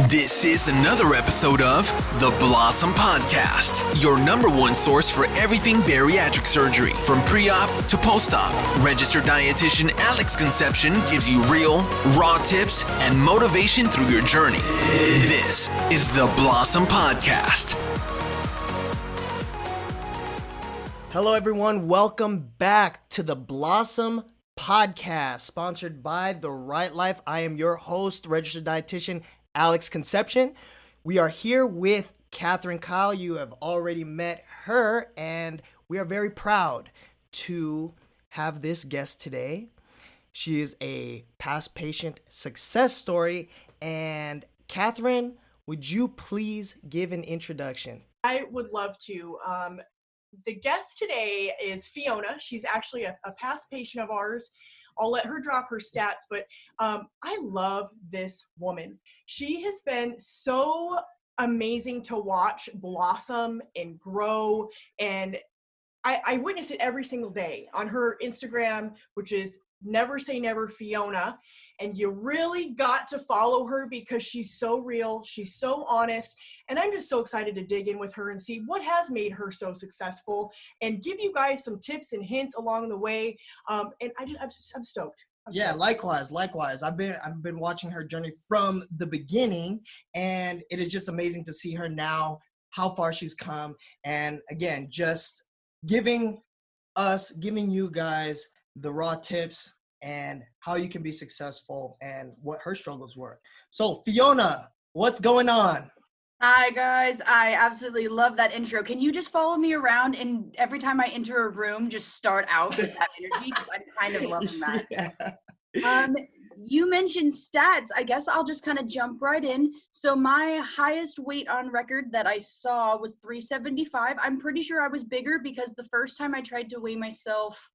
This is another episode of the Blossom Podcast, your number one source for everything bariatric surgery, from pre-op to post-op. Registered dietitian Alex Conception gives you real, raw tips and motivation through your journey. This is the Blossom Podcast. Hello, everyone. Welcome back to the Blossom Podcast, sponsored by The Right Life. I am your host, registered dietitian Alex Conception. We are here with Catherine Kyle. You have already met her, and we are very proud to have this guest today. She is a past patient success story. And Catherine, would you please give an introduction? I would love to. The guest today is Fiona. She's actually a past patient of ours. I'll let her drop her stats, but I love this woman. She has been so amazing to watch blossom and grow, and I witness it every single day on her Instagram, which is Never Say Never Fiona. And you really got to follow her because she's so real, she's so honest, and I'm just so excited to dig in with her and see what has made her so successful and give you guys some tips and hints along the way. And I'm stoked. Yeah, likewise. I've been watching her journey from the beginning, and it is just amazing to see her now, how far she's come, and again, just giving you guys the raw tips and how you can be successful and what her struggles were. So Fiona, what's going on? Hi guys, I absolutely love that intro. Can you just follow me around and every time I enter a room, just start out with that energy? Because I'm kind of loving that. Yeah. You mentioned stats. I guess I'll just kind of jump right in. So my highest weight on record that I saw was 375. I'm pretty sure I was bigger because the first time I tried to weigh myself,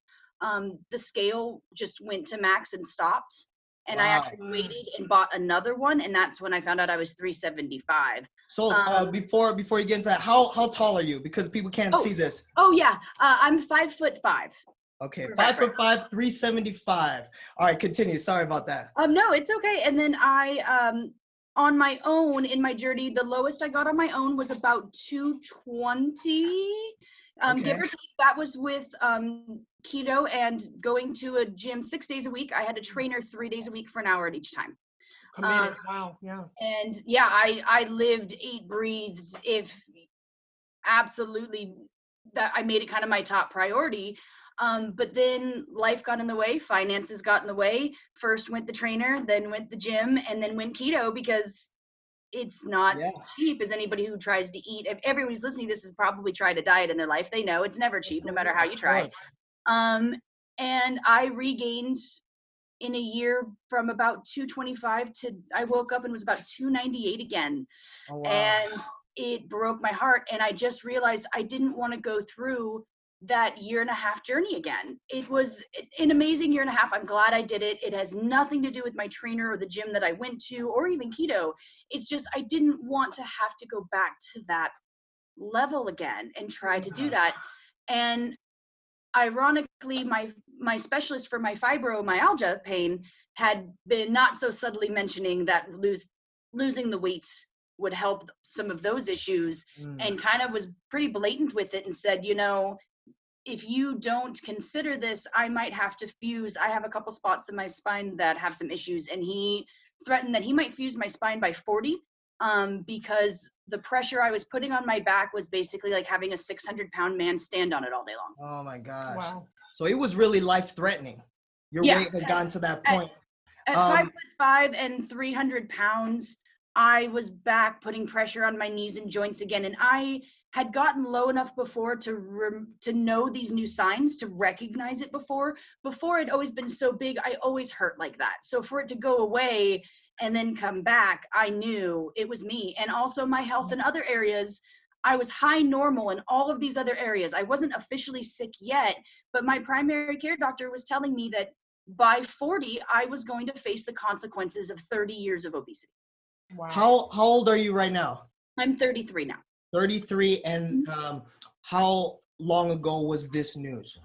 the scale just went to max and stopped. And wow. I actually waited and bought another one, and that's when I found out I was 375. So before you get into that, how tall are you? Because people can't see this. Oh yeah, I'm 5'5". Okay, 5'5", 375. All right, continue. Sorry about that. No, it's okay. And then I on my own in my journey, the lowest I got on my own was about 220. Okay. Give or take. That was with keto and going to a gym 6 days a week. I had a trainer 3 days a week for an hour at each time. Committed. Wow. Yeah. And yeah, I lived, ate, breathed. If absolutely that I made it kind of my top priority. But then life got in the way, finances got in the way. First went the trainer, then went the gym, and then went keto because it's not cheap. As anybody who tries to eat, if everybody's listening, this has probably tried a diet in their life. They know it's never cheap, no matter how you try. And I regained in a year from about 225 to I woke up and was about 298 again. Oh, wow. And it broke my heart. And I just realized I didn't want to go through that 1.5 year journey again. It was an amazing 1.5 years. I'm glad I did it. It has nothing to do with my trainer or the gym that I went to or even keto. It's just I didn't want to have to go back to that level again and try to do that. And ironically, my specialist for my fibromyalgia pain had been not so subtly mentioning that losing the weight would help some of those issues, and kind of was pretty blatant with it and said, if you don't consider this, I might have to fuse. I have a couple spots in my spine that have some issues, and he threatened that he might fuse my spine by 40 because the pressure I was putting on my back was basically like having a 600-pound man stand on it all day long. Oh my gosh. Wow. So it was really life-threatening. Your weight has gotten to that point. At 5'5" and 300 pounds, I was back putting pressure on my knees and joints again. And I had gotten low enough before to know these new signs, to recognize it before. Before it'd always been so big, I always hurt like that. So for it to go away and then come back, I knew it was me. And also my health in other areas, I was high normal in all of these other areas. I wasn't officially sick yet, but my primary care doctor was telling me that by 40, I was going to face the consequences of 30 years of obesity. Wow. How old are you right now? I'm 33 now. 33, and how long ago was this news?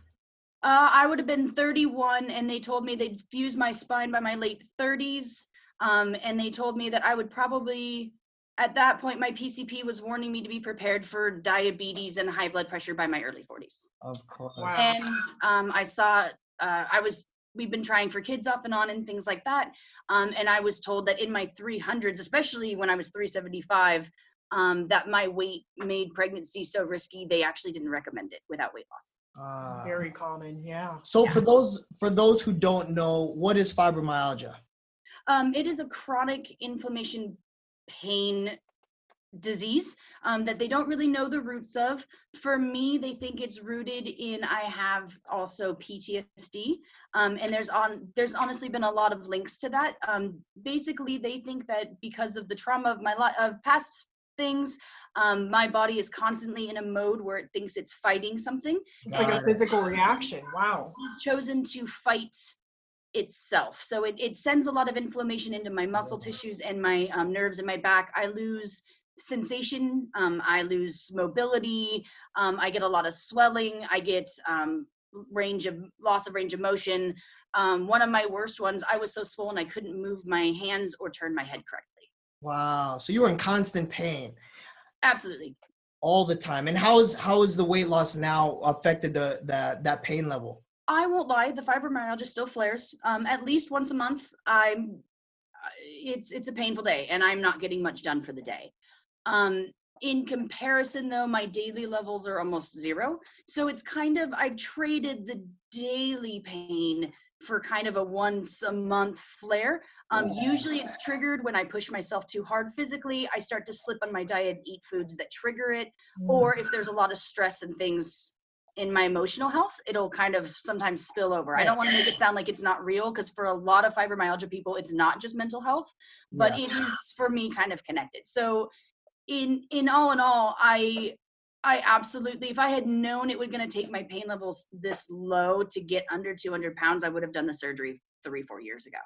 I would have been 31, and they told me they'd fuse my spine by my late 30s. And they told me that I would probably, at that point, my PCP was warning me to be prepared for diabetes and high blood pressure by my early 40s. Of course. Wow. And we've been trying for kids off and on and things like that. And I was told that in my 300s, especially when I was 375, that my weight made pregnancy so risky, they actually didn't recommend it without weight loss. Very common, yeah. So for those who don't know, what is fibromyalgia? It is a chronic inflammation pain disease that they don't really know the roots of. For me, they think it's rooted in I have also PTSD, and there's honestly been a lot of links to that. Basically, they think that because of the trauma of of past things, my body is constantly in a mode where it thinks it's fighting something. It's like a physical reaction. Wow. It's chosen to fight itself. So it sends a lot of inflammation into my muscle tissues and my nerves in my back. I lose sensation, I lose mobility, I get a lot of swelling, I get loss of range of motion. One of my worst ones, I was so swollen I couldn't move my hands or turn my head correctly. Wow. So you were in constant pain. Absolutely. All the time. And how is the weight loss now affected that pain level? I won't lie, the fibromyalgia still flares. At least once a month, it's a painful day and I'm not getting much done for the day. In comparison though, my daily levels are almost zero. So it's kind of, I've traded the daily pain for kind of a once a month flare. Usually it's triggered when I push myself too hard physically. I start to slip on my diet and eat foods that trigger it. Or if there's a lot of stress and things in my emotional health, it'll kind of sometimes spill over. I don't want to make it sound like it's not real, because for a lot of fibromyalgia people, it's not just mental health, but it is for me kind of connected. So in all, I absolutely, if I had known it was going to take my pain levels this low to get under 200 pounds, I would have done the surgery 3-4 years ago.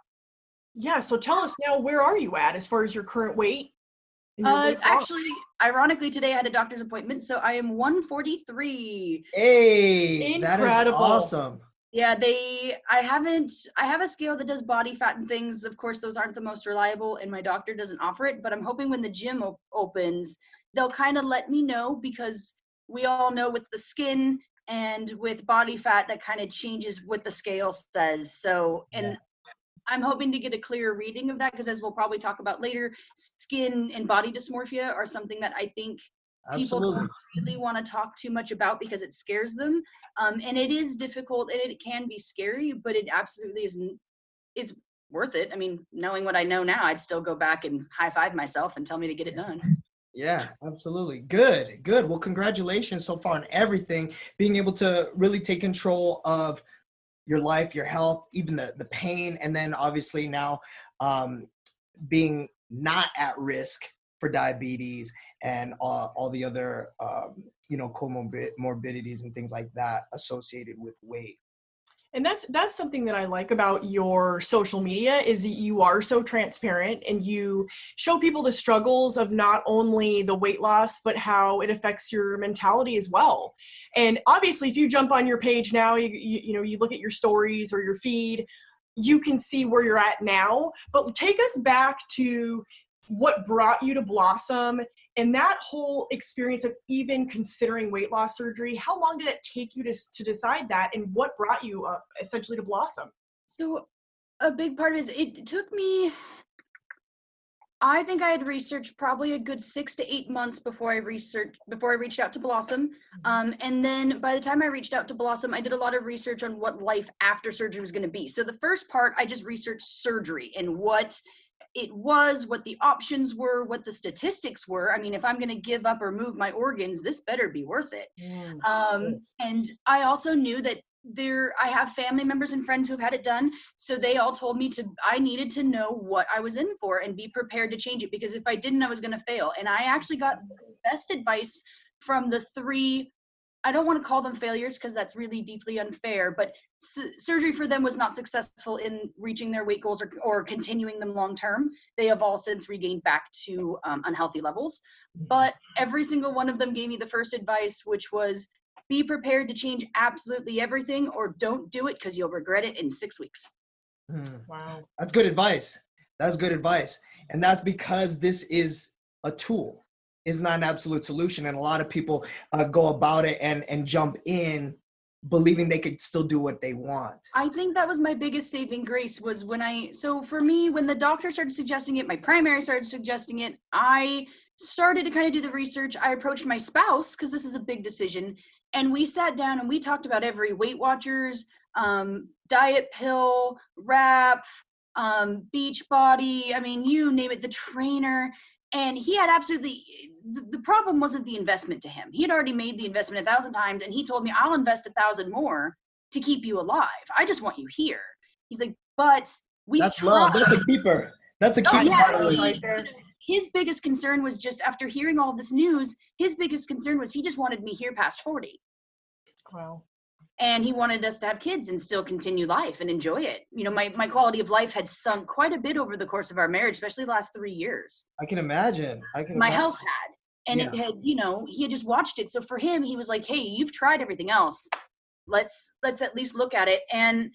Yeah. So tell us now, where are you at as far as your current weight? Actually, ironically, today I had a doctor's appointment, so I am 143. Hey, Incredible. That is awesome. Yeah, I have a scale that does body fat and things. Of course, those aren't the most reliable, and my doctor doesn't offer it, but I'm hoping when the gym opens, they'll kind of let me know, because we all know with the skin and with body fat, that kind of changes what the scale says. So, and I'm hoping to get a clearer reading of that, because as we'll probably talk about later, skin and body dysmorphia are something that I think people don't really want to talk too much about because it scares them. And it is difficult and it can be scary, but it absolutely it's worth it. I mean, knowing what I know now, I'd still go back and high five myself and tell me to get it done. Yeah, absolutely. Good. Well, congratulations so far on everything, being able to really take control of your life, your health, even the pain, and then obviously now being not at risk for diabetes and all the other comorbidities and things like that associated with weight. And that's something that I like about your social media, is that you are so transparent and you show people the struggles of not only the weight loss, but how it affects your mentality as well. And obviously, if you jump on your page now, you look at your stories or your feed, you can see where you're at now. But take us back to what brought you to Blossom and that whole experience of even considering weight loss surgery. How long did it take you to decide that, and what brought you up essentially to Blossom? So a big part is it took me, I think I had researched probably a good 6 to 8 months before I reached out to Blossom. And then by the time I reached out to Blossom, I did a lot of research on what life after surgery was going to be. So the first part, I just researched surgery and what it was, what the options were, what the statistics were. I mean, if I'm going to give up or move my organs, this better be worth it. And I also knew that I have family members and friends who've had it done. So they all told me I needed to know what I was in for and be prepared to change it, because if I didn't, I was going to fail. And I actually got best advice from the 3, I don't want to call them failures because that's really deeply unfair, but surgery for them was not successful in reaching their weight goals or continuing them long term. They have all since regained back to unhealthy levels. But every single one of them gave me the first advice, which was be prepared to change absolutely everything, or don't do it because you'll regret it in 6 weeks. Wow. That's good advice. That's good advice. And that's because this is a tool. It's not an absolute solution. And a lot of people go about it and jump in believing they could still do what they want. I think that was my biggest saving grace was so for me, when the doctor started suggesting it, my primary started suggesting it, I started to kind of do the research. I approached my spouse, because this is a big decision, and we sat down and we talked about every Weight Watchers, diet pill, wrap, Beachbody, I mean, you name it, the trainer. And he had the problem wasn't the investment to him. He had already made the investment 1,000 times, and he told me, I'll invest 1,000 more to keep you alive. I just want you here. He's like, but That's love. That's a keeper. That's a keeper. Right there. His biggest concern was just after hearing all this news, his biggest concern was he just wanted me here past 40. Wow. And he wanted us to have kids and still continue life and enjoy it. You know, my quality of life had sunk quite a bit over the course of our marriage, especially the last 3 years. I can imagine. My health had, and it had, you know, he had just watched it. So for him, he was like, hey, you've tried everything else. Let's at least look at it. And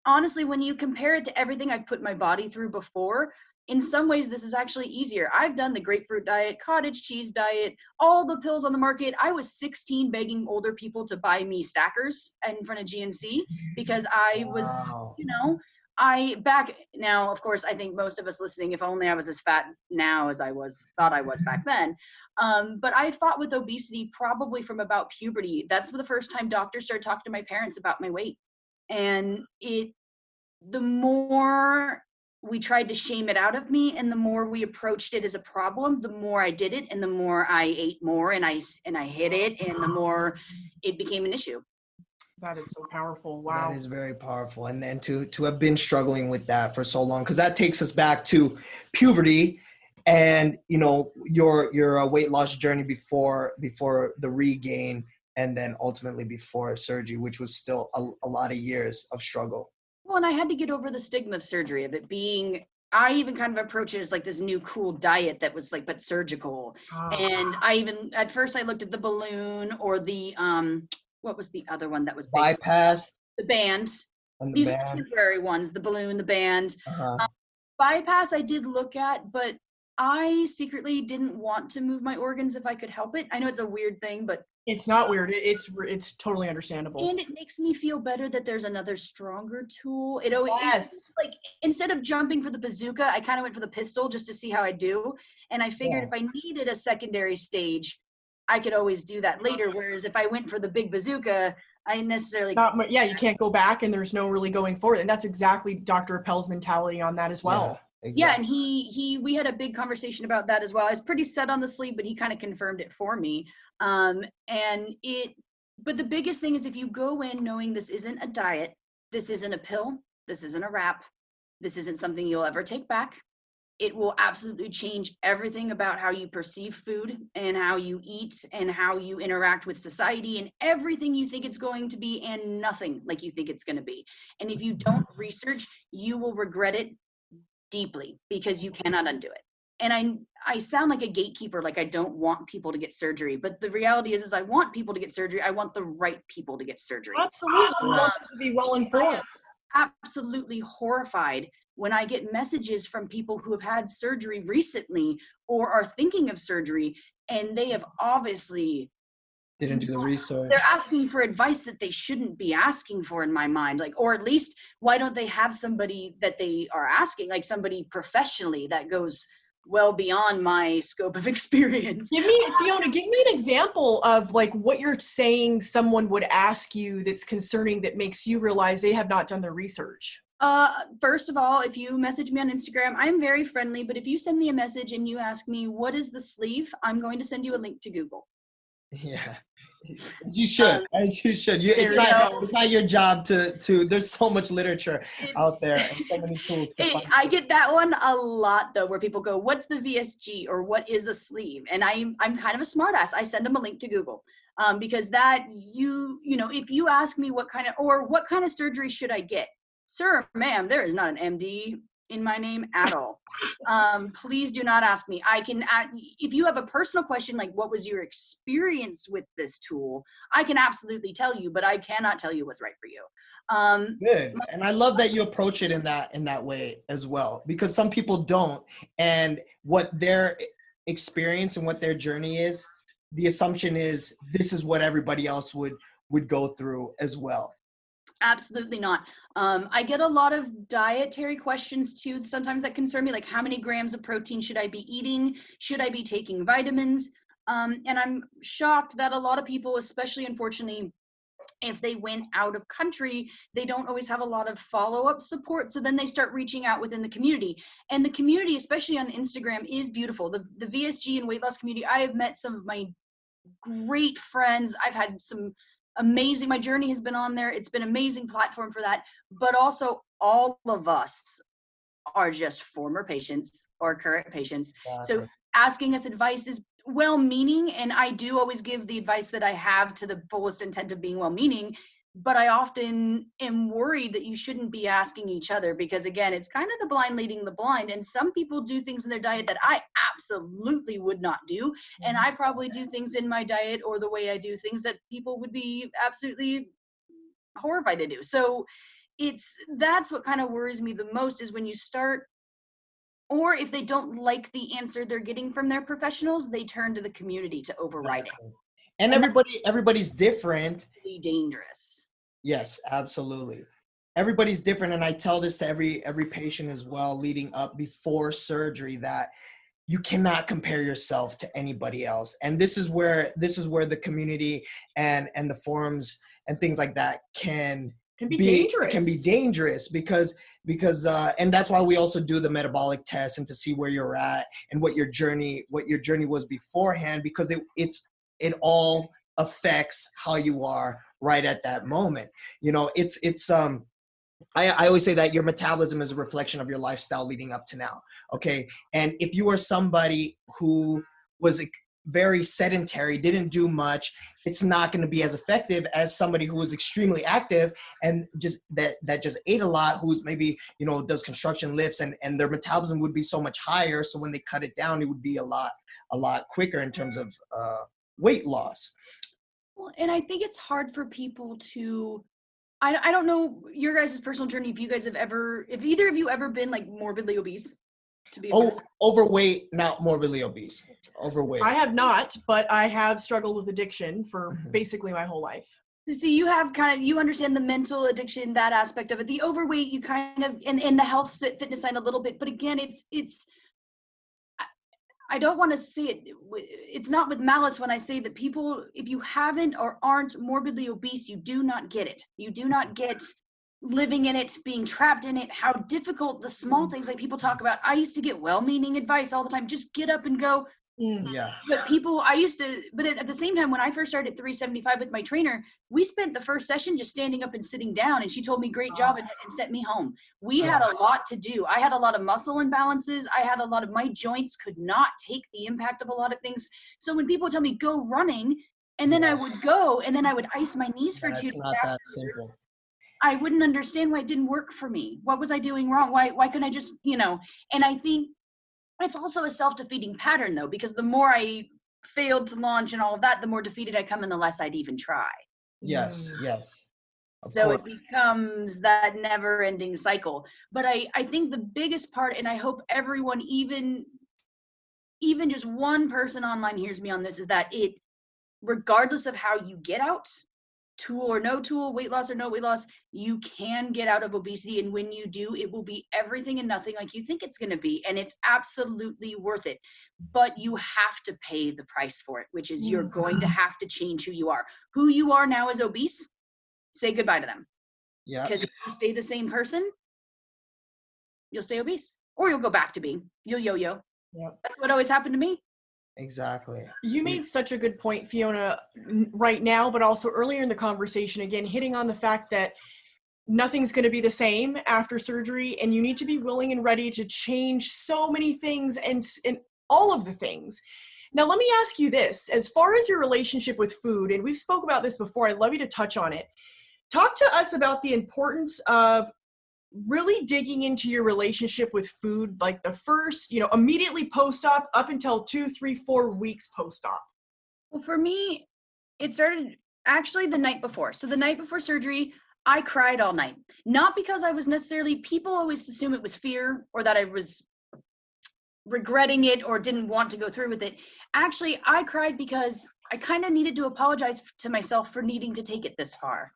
honestly, when you compare it to everything I've put my body through before, in some ways, this is actually easier. I've done the grapefruit diet, cottage cheese diet, all the pills on the market. I was 16 begging older people to buy me stackers in front of GNC because I was, you know, now, of course, I think most of us listening, if only I was as fat now as thought I was back then. But I fought with obesity probably from about puberty. That's the first time doctors started talking to my parents about my weight. And the more we tried to shame it out of me, and the more we approached it as a problem, the more I did it, and the more I ate more, and I hid it, and the more it became an issue. That is so powerful. Wow. That is very powerful. And then to have been struggling with that for so long, because that takes us back to puberty and, you know, your weight loss journey before the regain, and then ultimately before surgery, which was still a lot of years of struggle. Well, and I had to get over the stigma of surgery, of it being, I even kind of approached it as like this new cool diet that was like, but surgical. Oh. And at first I looked at the balloon or the, what was the other one that was big? Bypass. The band. These are temporary ones, the balloon, the band. Bypass I did look at, but I secretly didn't want to move my organs if I could help it. I know it's a weird thing, but it's not weird. It's totally understandable. And it makes me feel better that there's another stronger tool. It always, like, instead of jumping for the bazooka, I kind of went for the pistol just to see how I do. And I figured if I needed a secondary stage, I could always do that later. Whereas if I went for the big bazooka, I necessarily you can't go back, and there's no really going forward. And that's exactly Dr. Appel's mentality on that as well. Yeah, exactly. Yeah, and we had a big conversation about that as well. I was pretty set on the sleeve, but he kind of confirmed it for me. But the biggest thing is if you go in knowing this isn't a diet, this isn't a pill, this isn't a wrap, this isn't something you'll ever take back. It will absolutely change everything about how you perceive food and how you eat and how you interact with society and everything you think it's going to be and nothing like you think it's going to be. And if you don't research, you will regret it deeply because you cannot undo it. And I sound like a gatekeeper, like I don't want people to get surgery, but the reality is I want people to get surgery. I want the right people to get surgery. Absolutely. I want them to be well informed. Absolutely horrified when I get messages from people who have had surgery recently or are thinking of surgery, and they have obviously didn't do the research. They're asking for advice that they shouldn't be asking for in my mind. Like, or at least why don't they have somebody that they are asking, like somebody professionally that goes well beyond my scope of experience. Fiona, give me an example of like what you're saying someone would ask you that's concerning that makes you realize they have not done their research. First of all, if you message me on Instagram, I'm very friendly, but if you send me a message and you ask me, what is the sleeve? I'm going to send you a link to Google. Yeah, you should, as you should. It's not your job to, there's so much literature out there and so many tools. I get that one a lot though, where people go, what's the VSG or what is a sleeve? And I'm kind of a smart ass. I send them a link to Google. Because that you know, if you ask me what kind of surgery should I get? Sir, ma'am, there is not an MD in my name at all. Please do not ask me. If you have a personal question, like what was your experience with this tool, I can absolutely tell you, but I cannot tell you what's right for you. Good. And I love that you approach it in that way as well, because some people don't. And what their experience and what their journey is, the assumption is this is what everybody else would go through as well. Absolutely not. I get a lot of dietary questions too, sometimes that concern me, like how many grams of protein should I be eating? Should I be taking vitamins? And I'm shocked that a lot of people, especially unfortunately, if they went out of country, they don't always have a lot of follow-up support. So then they start reaching out within the community. And the community, especially on Instagram, is beautiful. The VSG and weight loss community, I have met some of my great friends. I've had some amazing, my journey has been on there. It's been an amazing platform for that. But also all of us are just former patients or current patients. So asking us advice is well-meaning, and I do always give the advice that I have to the fullest intent of being well-meaning, but I often am worried that you shouldn't be asking each other, because again, it's kind of the blind leading the blind, and some people do things in their diet that I absolutely would not do, and I probably do things in my diet or the way I do things that people would be absolutely horrified to do. So that's what kind of worries me the most, is when you start, or if they don't like the answer they're getting from their professionals, they turn to the community to override it. And everybody's different. Really dangerous. Yes, absolutely. Everybody's different. And I tell this to every patient as well, leading up before surgery, that you cannot compare yourself to anybody else. And this is where the community and the forums and things like that can be dangerous because and that's why we also do the metabolic test, and to see where you're at and what your journey was beforehand, because it all affects how you are right at that moment. You know, I always say that your metabolism is a reflection of your lifestyle leading up to now. Okay. And if you are somebody who was very sedentary, didn't do much, it's not going to be as effective as somebody who is extremely active and just ate a lot, who's maybe, does construction lifts, and their metabolism would be so much higher. So when they cut it down, it would be a lot quicker in terms of weight loss. Well, and I think it's hard for people to, I don't know your guys' personal journey, if either of you ever been like morbidly obese, to be honest. Overweight, not morbidly obese. Overweight. I have not, but I have struggled with addiction for basically my whole life. So you have you understand the mental addiction, that aspect of it. The overweight, you kind of, and the health fitness side a little bit, but again, it's I don't want to say it, it's not with malice when I say that people, if you haven't or aren't morbidly obese, you do not get it. You do not get living in it, being trapped in it, how difficult the small things, like people talk about. I used to get well-meaning advice all the time, just get up and go. Yeah. But at the same time, when I first started at 375 with my trainer, we spent the first session just standing up and sitting down, and she told me great job and sent me home. We had a lot to do. I had a lot of muscle imbalances. I had a lot of, my joints could not take the impact of a lot of things. So when people tell me go running, and then I would go, and then I would ice my knees for 2 days afterwards, I wouldn't understand why it didn't work for me. What was I doing wrong? Why couldn't I just, and I think it's also a self-defeating pattern, though, because the more I failed to launch and all of that, the more defeated I come and the less I'd even try. Yes. So it becomes that never-ending cycle. But I think the biggest part, and I hope everyone, even just one person online hears me on this, is that regardless of how you get out, tool or no tool, weight loss or no weight loss, you can get out of obesity. And when you do, it will be everything and nothing like you think it's going to be. And it's absolutely worth it. But you have to pay the price for it, which is you're going to have to change who you are. Who you are now as obese, say goodbye to them. Yeah. Because if you stay the same person, you'll stay obese. Or you'll go back to being. You'll yo-yo. Yeah. That's what always happened to me. Exactly. You made such a good point, Fiona, right now, but also earlier in the conversation, again, hitting on the fact that nothing's going to be the same after surgery, and you need to be willing and ready to change so many things and all of the things. Now, let me ask you this. As far as your relationship with food, and we've spoke about this before, I'd love you to touch on it. Talk to us about the importance of really digging into your relationship with food, like the first, immediately post-op up until 2, 3, 4 weeks post-op? Well, for me, it started actually the night before. So the night before surgery, I cried all night. Not because I was necessarily, people always assume it was fear or that I was regretting it or didn't want to go through with it. Actually, I cried because I kind of needed to apologize to myself for needing to take it this far.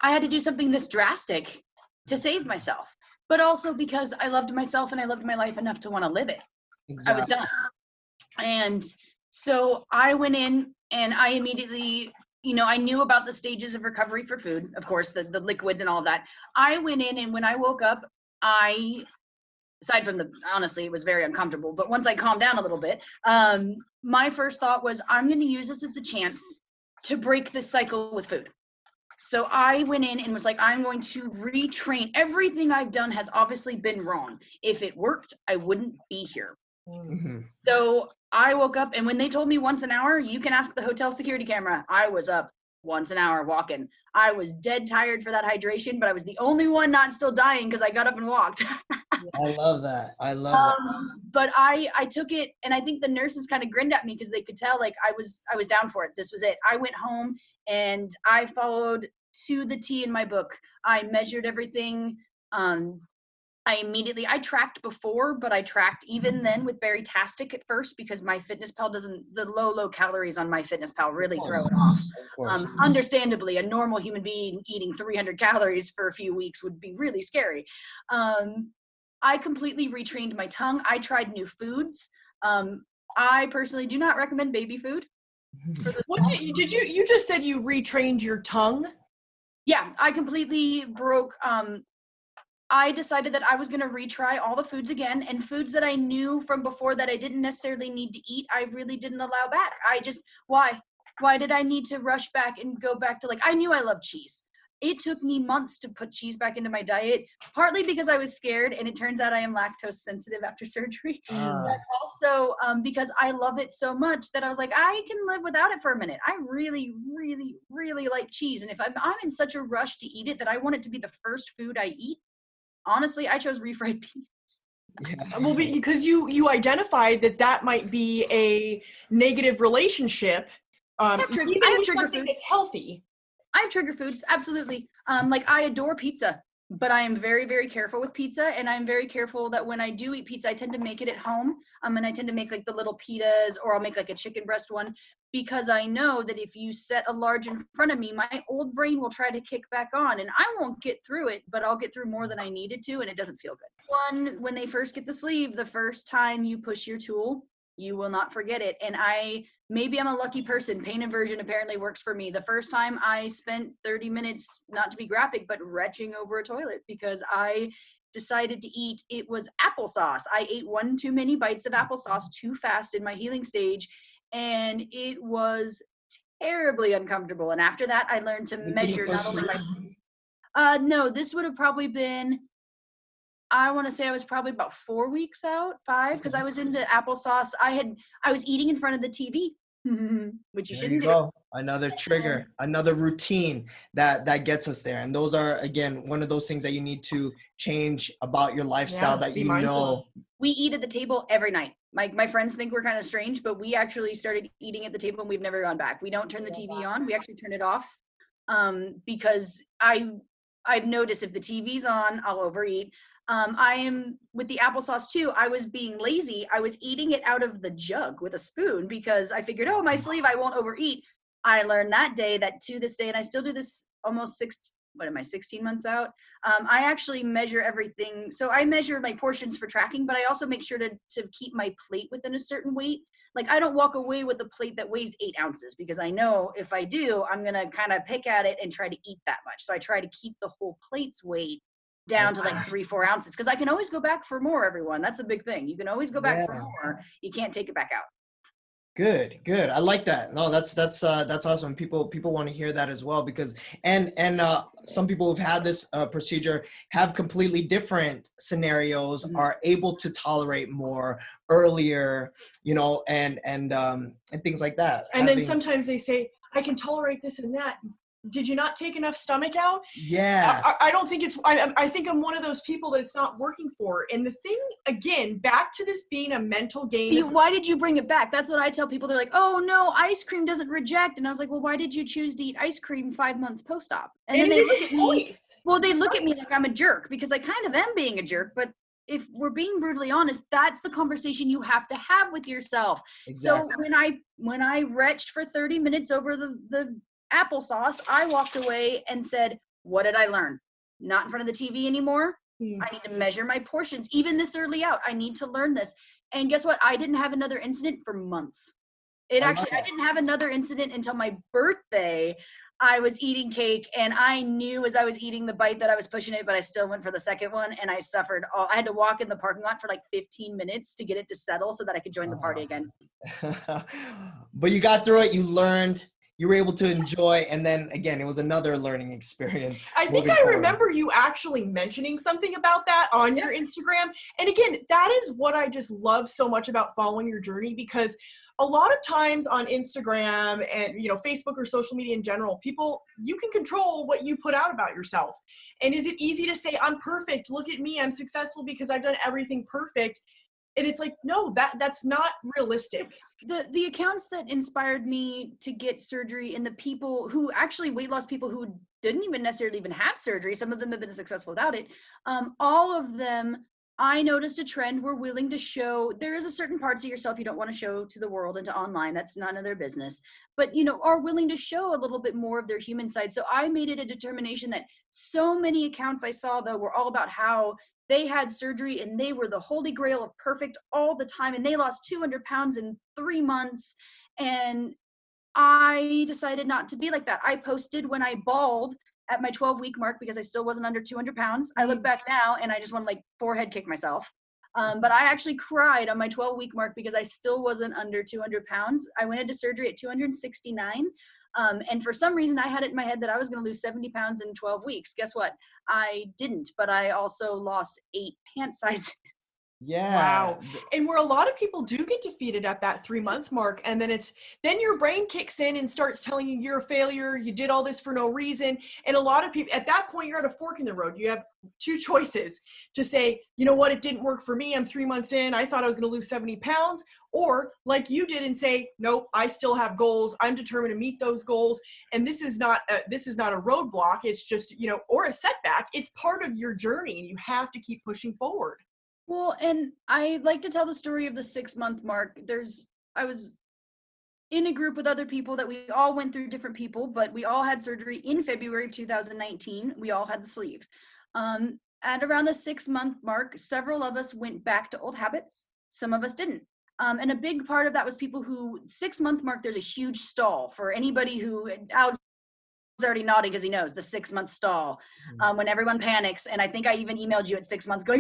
I had to do something this drastic to save myself, but also because I loved myself and I loved my life enough to want to live it. Exactly. I was done. And so I went in and I immediately, I knew about the stages of recovery for food, of course, the liquids and all of that. I went in, and when I woke up, aside from honestly, it was very uncomfortable, but once I calmed down a little bit, my first thought was, I'm going to use this as a chance to break this cycle with food. So I went in and was like, I'm going to retrain. Everything I've done has obviously been wrong. If it worked, I wouldn't be here. Mm-hmm. So I woke up, and when they told me once an hour, you can ask the hotel security camera, I was up once an hour walking. I was dead tired for that hydration, but I was the only one not still dying because I got up and walked. I love that. That. But I took it, and I think the nurses kind of grinned at me because they could tell like I was down for it. This was it. I went home and I followed to the T in my book. I measured everything. I tracked before, but I tracked even then with Bariatric at first because my FitnessPal the low calories on my FitnessPal really throw it off. Understandably, a normal human being eating 300 calories for a few weeks would be really scary. I completely retrained my tongue. I tried new foods. I personally do not recommend baby food. What did you just said you retrained your tongue? Yeah, I completely broke. I decided that I was going to retry all the foods again, and foods that I knew from before that I didn't necessarily need to eat, I really didn't allow back. Why did I need to rush back and go back to I knew I loved cheese. It took me months to put cheese back into my diet, partly because I was scared, and it turns out I am lactose sensitive after surgery, but also because I love it so much that I was like, I can live without it for a minute. I really, really, really like cheese, and if I'm in such a rush to eat it that I want it to be the first food I eat, honestly, I chose refried beans. Yeah. Well, because you identified that might be a negative relationship. I have trigger foods. It's healthy. I have trigger foods, absolutely. I adore pizza, but I am very, very careful with pizza, and I'm very careful that when I do eat pizza, I tend to make it at home. And I tend to make the little pitas, or I'll make a chicken breast one, because I know that if you set a large in front of me, my old brain will try to kick back on, and I won't get through it, but I'll get through more than I needed to, and it doesn't feel good. When they first get the sleeve, the first time you push your tool, you will not forget it. And maybe I'm a lucky person. Pain aversion apparently works for me. The first time I spent 30 minutes, not to be graphic, but retching over a toilet because I decided to eat, it was applesauce. I ate one too many bites of applesauce too fast in my healing stage, and it was terribly uncomfortable. And after that, I learned to measure not only my... No, this would have probably been... I want to say I was probably about 4 weeks out, 5, because I was into applesauce. I was eating in front of the TV, which you shouldn't do. Another trigger, another routine that gets us there. And those are, again, one of those things that you need to change about your lifestyle that you know. We eat at the table every night. My friends think we're kind of strange, but we actually started eating at the table and we've never gone back. We don't turn the TV on. We actually turn it off because I've noticed if the TV's on, I'll overeat. I am with the applesauce too. I was being lazy. I was eating it out of the jug with a spoon because I figured, my sleeve, I won't overeat. I learned that day that to this day, and I still do this almost 16 months out. I actually measure everything. So I measure my portions for tracking, but I also make sure to keep my plate within a certain weight. I don't walk away with a plate that weighs 8 ounces because I know if I do, I'm going to kind of pick at it and try to eat that much. So I try to keep the whole plate's weight down to 3-4 ounces because I can always go back for more, everyone. That's a big thing. You can always go back for more. You can't take it back out. Good. I like that. No, that's awesome. People want to hear that as well because and some people who've had this procedure have completely different scenarios, are able to tolerate more earlier, and things like that. And then sometimes they say, I can tolerate this and that, did you not take enough stomach out? Yeah. I don't think I think I'm one of those people that it's not working for. And the thing, again, back to this being a mental game. Why did you bring it back? That's what I tell people. They're like, oh no, ice cream doesn't reject. And I was like, well, why did you choose to eat ice cream 5 months post-op? And then they look at me. Well, they look at me like I'm a jerk, because I kind of am being a jerk. But if we're being brutally honest, that's the conversation you have to have with yourself. Exactly. So when I retched for 30 minutes over the applesauce, I walked away and said, what did I learn? Not in front of the TV anymore. I need to measure my portions. Even this early out, I need to learn this. And guess what? I didn't have another incident for months. I didn't have another incident until my birthday. I was eating cake, and I knew as I was eating the bite that I was pushing it, but I still went for the second one, and I suffered. I had to walk in the parking lot for like 15 minutes to get it to settle so that I could join the party again. But you got through it. You learned. You were able to enjoy, and then again, it was another learning experience. I think I remember you actually mentioning something about that on your Instagram. And again, that is what I just love so much about following your journey, because a lot of times on Instagram and, Facebook or social media in general, you can control what you put out about yourself. And is it easy to say, I'm perfect, look at me, I'm successful because I've done everything perfect? And it's like, no, that's not realistic. The accounts that inspired me to get surgery, and the people who actually weight loss people who didn't even necessarily even have surgery, some of them have been successful without it. All of them, I noticed a trend. We're willing to show, there is a certain parts of yourself you don't want to show to the world and to online. That's none of their business. But, are willing to show a little bit more of their human side. So I made it a determination that so many accounts I saw, though, were all about how they had surgery and they were the holy grail of perfect all the time. And they lost 200 pounds in 3 months. And I decided not to be like that. I posted when I bawled at my 12-week mark because I still wasn't under 200 pounds. I look back now and I just want to forehead kick myself. But I actually cried on my 12-week mark because I still wasn't under 200 pounds. I went into surgery at 269. And for some reason, I had it in my head that I was going to lose 70 pounds in 12 weeks. Guess what? I didn't, but I also lost 8 pant sizes. Yeah. Wow. And where a lot of people do get defeated at that 3-month mark, and then your brain kicks in and starts telling you you're a failure, you did all this for no reason. And a lot of people at that point, you're at a fork in the road. You have 2 choices to say, you know what, it didn't work for me. I'm 3 months in. I thought I was going to lose 70 pounds. Or like you did and say, nope, I still have goals. I'm determined to meet those goals. And this is not a roadblock. It's just, or a setback. It's part of your journey and you have to keep pushing forward. Well, and I like to tell the story of the 6-month mark. I was in a group with other people that we all went through different people, but we all had surgery in February of 2019. We all had the sleeve. At around the 6-month mark, several of us went back to old habits. Some of us didn't. And a big part of that was people who 6-month mark, there's a huge stall for anybody who, Alex is already nodding because he knows the 6-month stall, when everyone panics. And I think I even emailed you at 6 months going,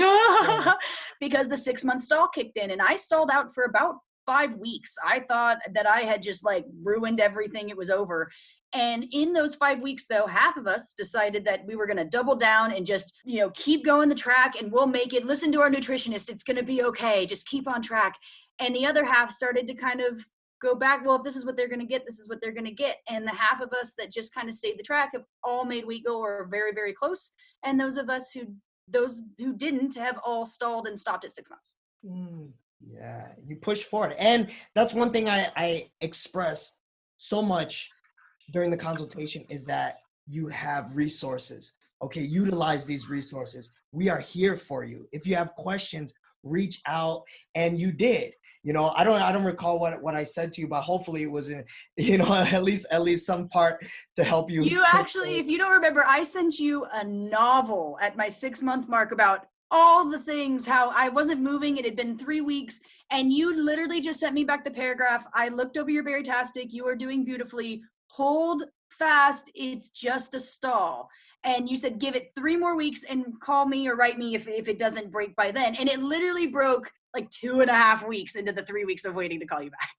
because the 6-month stall kicked in, and I stalled out for about 5 weeks. I thought that I had just ruined everything. It was over. And in those 5 weeks, though, half of us decided that we were going to double down and just, keep going the track and we'll make it. Listen to our nutritionist. It's going to be okay. Just keep on track. And the other half started to kind of go back. Well, if this is what they're going to get, this is what they're going to get. And the half of us that just kind of stayed the track have all made weight goal or very, very close. And those of us who didn't have all stalled and stopped at 6 months. Yeah, you push forward. And that's one thing I express so much during the consultation is that you have resources. Okay, utilize these resources. We are here for you. If you have questions, reach out. And you did. I don't recall what I said to you, but hopefully it was in, at least some part to help you. You actually, if you don't remember, I sent you a novel at my 6-month mark about all the things, how I wasn't moving. It had been 3 weeks, and you literally just sent me back the paragraph. I looked over your Bariatric. You are doing beautifully. Hold fast. It's just a stall. And you said, give it 3 more weeks and call me or write me if it doesn't break by then. And it literally broke 2.5 weeks into the 3 weeks of waiting to call you back.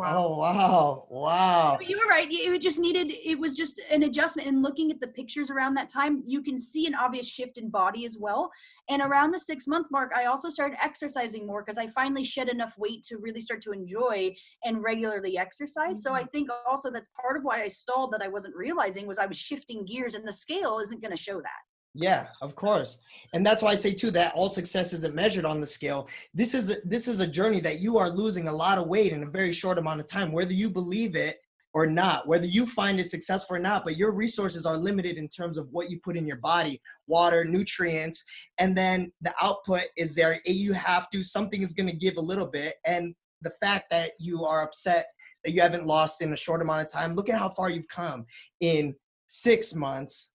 Oh, wow. Wow. You were right. It was just an adjustment. And looking at the pictures around that time, you can see an obvious shift in body as well. And around the 6-month mark, I also started exercising more because I finally shed enough weight to really start to enjoy and regularly exercise. So I think also that's part of why I stalled, that I wasn't realizing, was I was shifting gears, and the scale isn't going to show that. Yeah, of course. And that's why I say too, that all success isn't measured on the scale. This is a journey that you are losing a lot of weight in a very short amount of time, whether you believe it or not, whether you find it successful or not, but your resources are limited in terms of what you put in your body, water, nutrients, and then the output is there. Something is going to give a little bit. And the fact that you are upset that you haven't lost in a short amount of time, look at how far you've come in 6 months,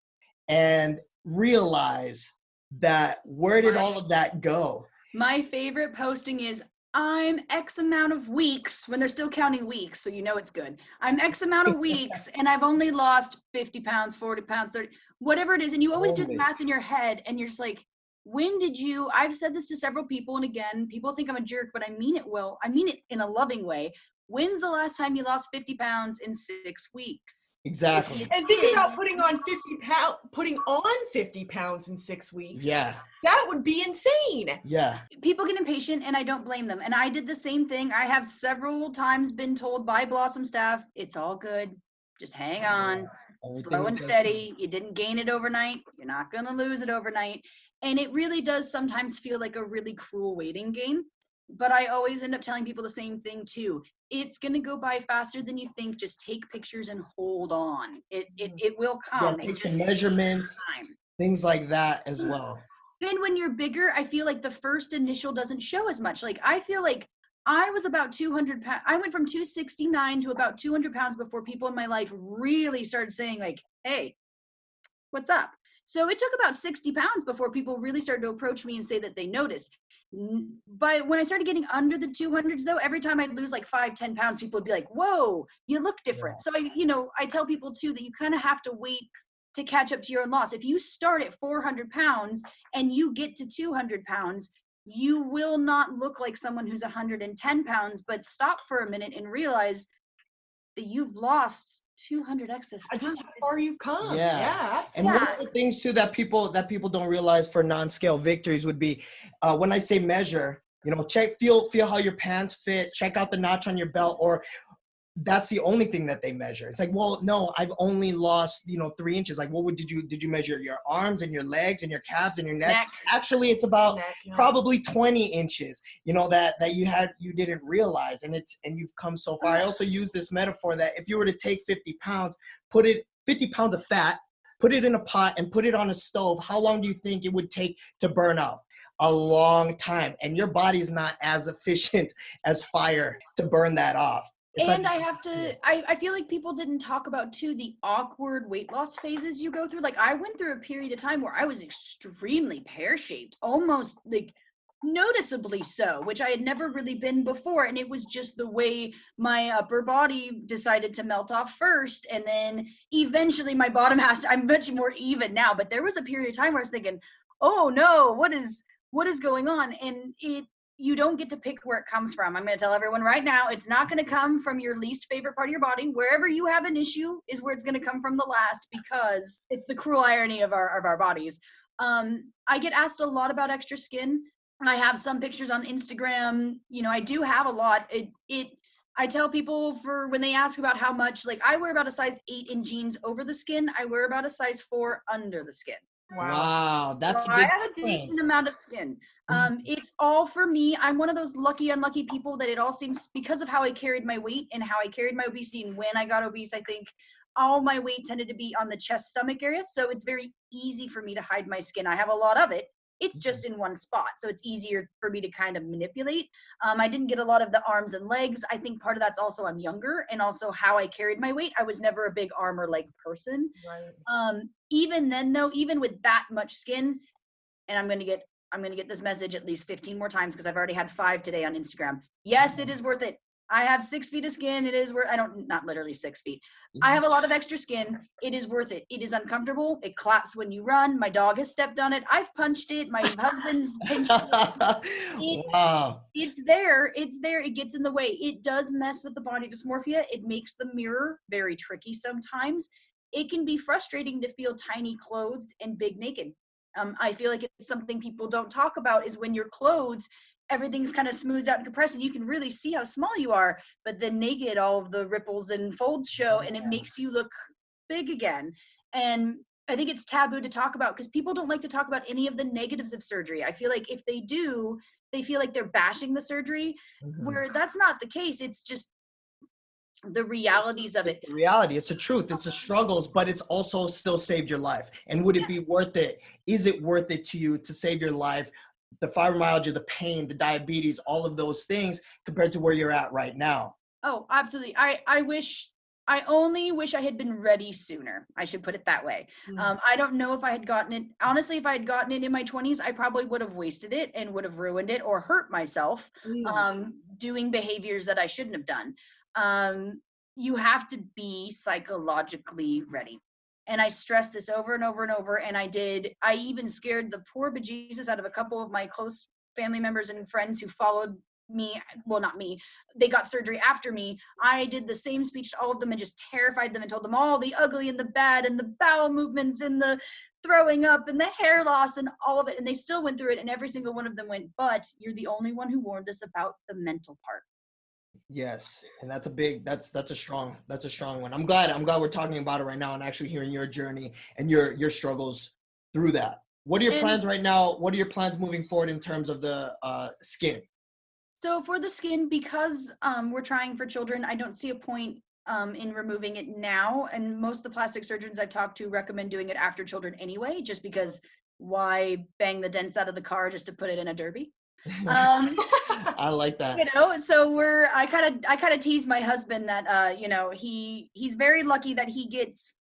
and realize that where did all of that go? My favorite posting is, I'm X amount of weeks, when they're still counting weeks, so you know it's good. I'm X amount of weeks and I've only lost 50 pounds, 40 pounds, 30, whatever it is. And you always do the math in your head and you're just like, I've said this to several people, and again, people think I'm a jerk, but I mean it well. I mean it in a loving way. When's the last time you lost 50 pounds in 6 weeks? Exactly. And think about putting on 50 pounds in 6 weeks. Yeah. That would be insane. Yeah. People get impatient, and I don't blame them. And I did the same thing. I have several times been told by Blossom staff, it's all good. Just hang on. Slow and steady. You didn't gain it overnight. You're not going to lose it overnight. And it really does sometimes feel like a really cruel waiting game. But I always end up telling people the same thing too. It's going to go by faster than you think. Just take pictures and hold on. It will come. Yeah, take some measurements, things like that as well. Then when you're bigger, I feel like the first initial doesn't show as much. Like, I feel like I was about 200 pounds. I went from 269 to about 200 pounds before people in my life really started saying like, hey, what's up? So it took about 60 pounds before people really started to approach me and say that they noticed. But when I started getting under the 200s though, every time I'd lose like 5-10 pounds, people would be like, whoa, you look different. So I tell people too that you kind of have to wait to catch up to your own loss. If you start at 400 pounds and you get to 200 pounds, you will not look like someone who's 110 pounds, but stop for a minute and realize that you've lost 200 excess pounds. Just how far you've come. Yeah. And one of the things too that people don't realize for non-scale victories would be when I say measure, feel how your pants fit, check out the notch on your belt, or that's the only thing that they measure. It's like, well, no, I've only lost, 3 inches. Like, did you measure your arms and your legs and your calves and your neck? Actually, it's about probably 20 inches, that you didn't realize. And you've come so far. I also use this metaphor that if you were to take 50 pounds, 50 pounds of fat, put it in a pot and put it on a stove, how long do you think it would take to burn out? A long time. And your body is not as efficient as fire to burn that off. And I feel like people didn't talk about too the awkward weight loss phases you go through. Like, I went through a period of time where I was extremely pear-shaped, almost like noticeably so, which I had never really been before. And it was just the way my upper body decided to melt off first. And then eventually my bottom half, I'm much more even now. But there was a period of time where I was thinking, oh no, what is going on? And you don't get to pick where it comes from. I'm going to tell everyone right now, it's not going to come from your least favorite part of your body. Wherever you have an issue is where it's going to come from the last, because it's the cruel irony of our bodies. I get asked a lot about extra skin. I have some pictures on Instagram. I do have a lot. I tell people for when they ask about how much, like, I wear about a size 8 in jeans over the skin. I wear about a size 4 under the skin. Wow, that's I have a decent amount of skin. It's all for me. I'm one of those unlucky people that it all seems, because of how I carried my weight and how I carried my obesity, and when I got obese, I think all my weight tended to be on the chest, stomach area. So it's very easy for me to hide my skin. I have a lot of it. It's just in one spot. So it's easier for me to kind of manipulate. I didn't get a lot of the arms and legs. I think part of that's also I'm younger, and also how I carried my weight. I was never a big arm or leg person. Right. Even then though, even with that much skin, and I'm going to get this message at least 15 more times because I've already had 5 today on Instagram. Yes, it is worth it. I have 6 feet of skin. It is worth, not literally 6 feet. I have a lot of extra skin. It is worth it. It is uncomfortable. It claps when you run. My dog has stepped on it. I've punched it. My husband's pinched it. Wow. It's there. It's there. It gets in the way. It does mess with the body dysmorphia. It makes the mirror very tricky sometimes. It can be frustrating to feel tiny clothed and big naked. I feel like it's something people don't talk about is when you're clothed, everything's kind of smoothed out and compressed and you can really see how small you are, but then naked, all of the ripples and folds show and it makes you look big again. And I think it's taboo to talk about because people don't like to talk about any of the negatives of surgery. I feel like if they do, they feel like they're bashing the surgery, where that's not the case. It's just the realities of it. The reality, it's the truth, it's the struggles, but it's also still saved your life. And would it be worth it? Is it worth it to you to save your life? The fibromyalgia, the pain, the diabetes, all of those things compared to where you're at right now. Oh, absolutely. I only wish I had been ready sooner. I should put it that way. I don't know if I had gotten it. Honestly, if I had gotten it in my 20s, I probably would have wasted it and would have ruined it or hurt myself doing behaviors that I shouldn't have done. You have to be psychologically ready. And I stressed this over and over and over. And I even scared the poor bejesus out of a couple of my close family members and friends who followed me. Well, not me. They got surgery after me. I did the same speech to all of them and just terrified them and told them all the ugly and the bad and the bowel movements and the throwing up and the hair loss and all of it. And they still went through it. And every single one of them went, but you're the only one who warned us about the mental part. Yes, and that's a strong one. I'm glad we're talking about it right now and actually hearing your journey and your struggles through that. What are your plans right now? What are your plans moving forward in terms of the skin? So for the skin, because we're trying for children, I don't see a point in removing it now. And most of the plastic surgeons I've talked to recommend doing it after children anyway, just because why bang the dents out of the car just to put it in a derby? I like that. So I kind of tease my husband that he's very lucky that he gets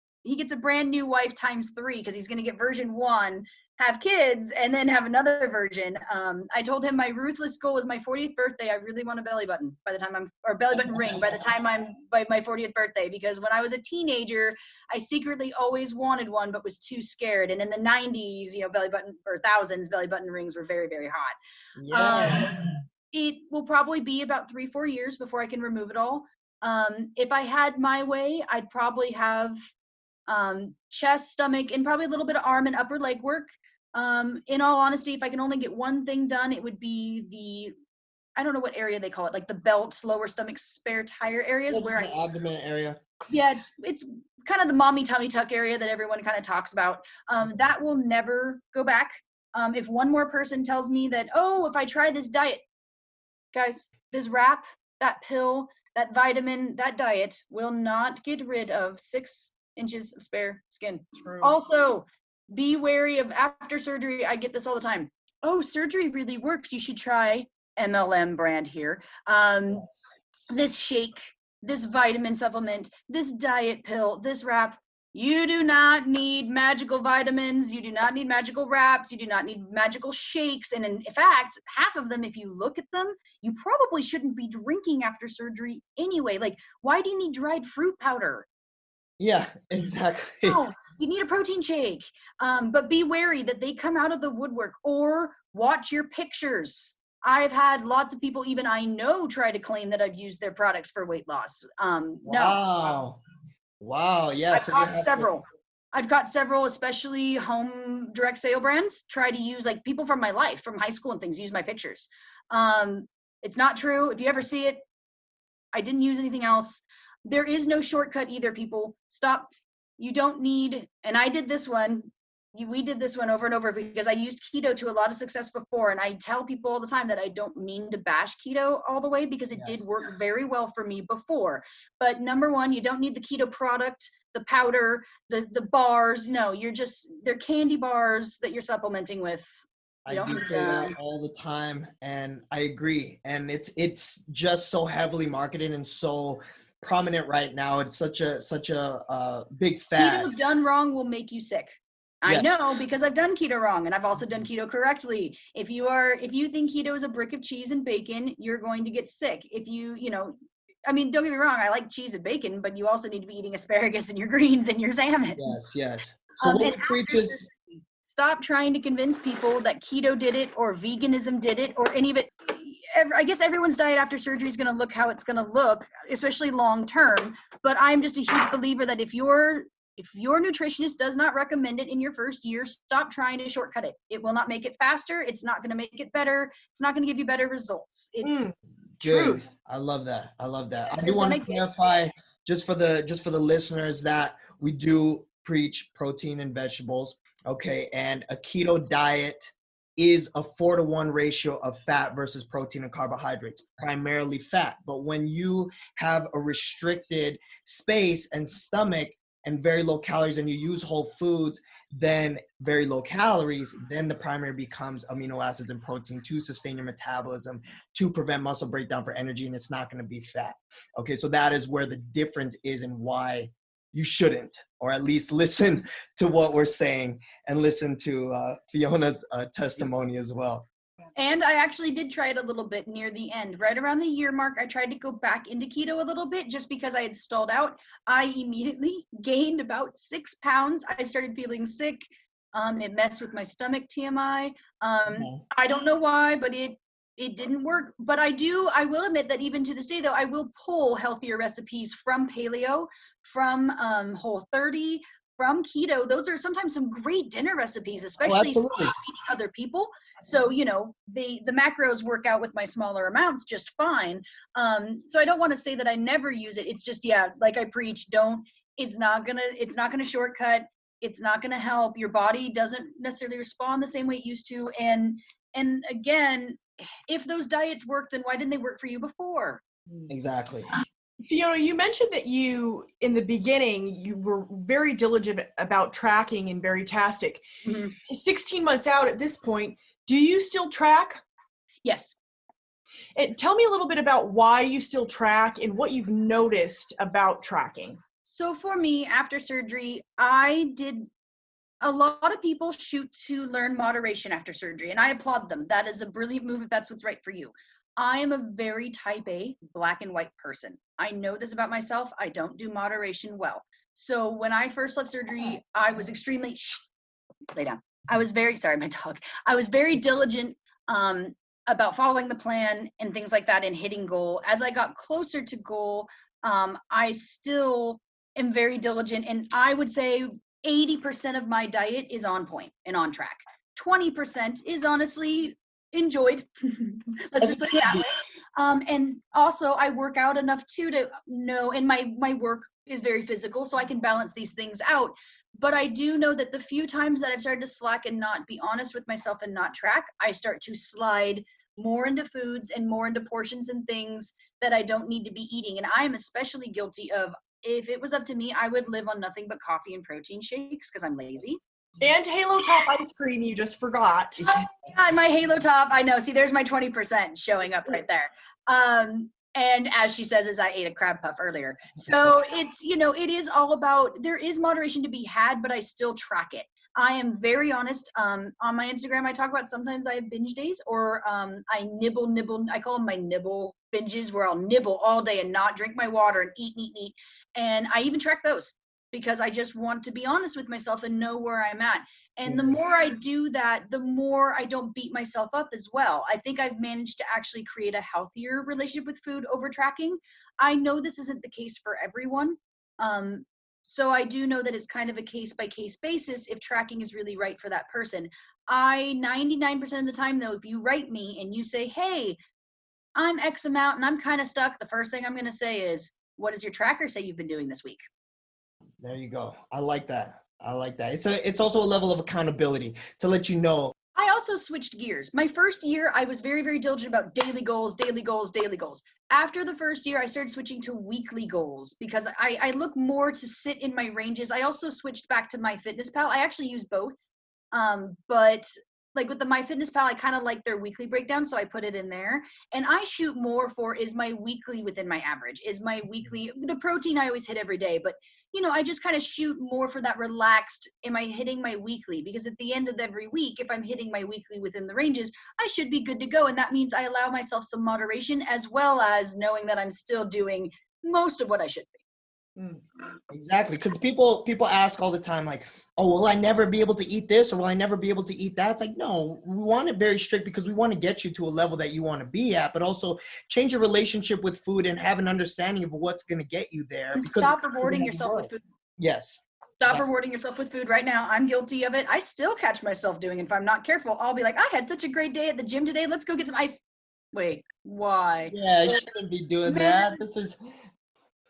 a brand new wife times 3 because he's going to get version 1, have kids, and then have another version. I told him my ruthless goal is my 40th birthday. I really want a belly button belly button ring by my 40th birthday, because when I was a teenager, I secretly always wanted one, but was too scared. And in the 90s, belly button or thousands, belly button rings were very, very hot. Yeah. It will probably be about 3-4 years before I can remove it all. If I had my way, I'd probably have chest, stomach, and probably a little bit of arm and upper leg work. In all honesty, if I can only get one thing done, it would be I don't know what area they call it, like the belt, lower stomach, spare tire areas. Where the abdomen area. Yeah, it's kind of the mommy tummy tuck area that everyone kind of talks about. That will never go back. If one more person tells me that, if I try this diet, guys, this wrap, that pill, that vitamin, that diet will not get rid of 6 inches of spare skin. True. Also, be wary of after surgery. I get this all the time. Oh, surgery really works. You should try MLM brand here. This shake, this vitamin supplement, this diet pill, this wrap. You do not need magical vitamins. You do not need magical wraps. You do not need magical shakes. And in fact, half of them, if you look at them, you probably shouldn't be drinking after surgery anyway. Like, why do you need dried fruit powder? Yeah, exactly. No, you need a protein shake. But be wary that they come out of the woodwork, or watch your pictures. I've had lots of people, even I know, try to claim that I've used their products for weight loss. No. Wow. Yeah. I've got several, especially home direct sale brands, try to use, like, people from my life, from high school and things, use my pictures. It's not true. If you ever see it, I didn't use anything else. There is no shortcut either, people. Stop. You don't need, and I did this one. We did this one over and over because I used keto to a lot of success before. And I tell people all the time that I don't mean to bash keto all the way, because it did work very well for me before. But number one, you don't need the keto product, the powder, the bars. No, they're candy bars that you're supplementing with. I do say that all the time, and I agree. And it's just so heavily marketed and so prominent right now. It's such a big fad. Keto done wrong will make you sick. I know, because I've done keto wrong, and I've also done keto correctly. If you think keto is a brick of cheese and bacon, you're going to get sick. If I mean, don't get me wrong, I like cheese and bacon, but you also need to be eating asparagus and your greens and your salmon. Yes. So what we preach is, stop trying to convince people that keto did it or veganism did it or any of it. I guess everyone's diet after surgery is going to look how it's going to look, especially long term. But I'm just a huge believer that if your nutritionist does not recommend it in your first year, stop trying to shortcut it. It will not make it faster. It's not going to make it better. It's not going to give you better results. It's truth. I love that. I do want to clarify just for the listeners that we do preach protein and vegetables. Okay. And a keto diet is a 4-to-1 ratio of fat versus protein and carbohydrates, primarily fat. But when you have a restricted space and stomach and very low calories and you use whole foods, then very low calories, then the primary becomes amino acids and protein to sustain your metabolism, to prevent muscle breakdown for energy, and it's not going to be fat. Okay, so that is where the difference is and why you shouldn't, or at least listen to what we're saying and listen to Fiona's testimony as well. And I actually did try it a little bit near the end. Right around the year mark, I tried to go back into keto a little bit just because I had stalled out. I immediately gained about 6 pounds. I started feeling sick. It messed with my stomach, TMI. I don't know why, but it didn't work. But I will admit that even to this day, though, I will pull healthier recipes from paleo, from Whole30, from keto. Those are sometimes some great dinner recipes, especially feeding other people. So, the macros work out with my smaller amounts just fine. So I don't want to say that I never use it. It's just, like I preach, it's not gonna shortcut. It's not gonna help. Your body doesn't necessarily respond the same way it used to. And again, if those diets work, then why didn't they work for you before? Exactly. Fiona, you mentioned that in the beginning, you were very diligent about tracking and Bariatric. 16 months out at this point, do you still track? Yes. And tell me a little bit about why you still track and what you've noticed about tracking. So for me, after surgery, a lot of people shoot to learn moderation after surgery, and I applaud them. That is a brilliant move if that's what's right for you. I am a very type A, black and white person. I know this about myself. I don't do moderation well. So when I first left surgery, I was extremely, lay down. I was very diligent about following the plan and things like that and hitting goal. As I got closer to goal, I still am very diligent. And I would say 80% of my diet is on point and on track. 20% is honestly enjoyed. Let's just put it that way. And also I work out enough too to know, and my work is very physical, so I can balance these things out. But I do know that the few times that I've started to slack and not be honest with myself and not track, I start to slide more into foods and more into portions and things that I don't need to be eating. And I am especially guilty of, if it was up to me, I would live on nothing but coffee and protein shakes because I'm lazy. And Halo Top ice cream, you just forgot. Yeah, my Halo Top, I know. See, there's my 20% showing up right there. And as she says, I ate a crab puff earlier. So it's, it is all about, there is moderation to be had, but I still track it. I am very honest. On my Instagram, I talk about sometimes I have binge days, or I nibble. I call them my nibble binges, where I'll nibble all day and not drink my water and eat. And I even track those, because I just want to be honest with myself and know where I'm at. And the more I do that, the more I don't beat myself up as well. I think I've managed to actually create a healthier relationship with food over tracking. I know this isn't the case for everyone. So I do know that it's kind of a case-by-case basis if tracking is really right for that person. 99% of the time, though, if you write me and you say, hey, I'm X amount and I'm kind of stuck, the first thing I'm going to say is, what does your tracker say you've been doing this week? There you go. I like that. It's also a level of accountability to let you know. I also switched gears. My first year, I was very, very diligent about daily goals. After the first year, I started switching to weekly goals because I look more to sit in my ranges. I also switched back to MyFitnessPal. I actually use both. But like with the MyFitnessPal, I kind of like their weekly breakdown, so I put it in there. And I shoot more for, is my weekly within my average? Is my weekly, the protein I always hit every day, but I just kind of shoot more for that relaxed, am I hitting my weekly? Because at the end of every week, if I'm hitting my weekly within the ranges, I should be good to go. And that means I allow myself some moderation, as well as knowing that I'm still doing most of what I should be. Exactly, because people ask all the time, like, oh, will I never be able to eat this, or will I never be able to eat that? It's like, no, we want it very strict because we want to get you to a level that you want to be at, but also change your relationship with food and have an understanding of what's going to get you there. And stop rewarding yourself with food. Yes. Stop rewarding yourself with food right now. I'm guilty of it. I still catch myself doing it. If I'm not careful, I'll be like, I had such a great day at the gym today. Let's go get some ice. Wait, why? Yeah, I shouldn't be doing that. This is...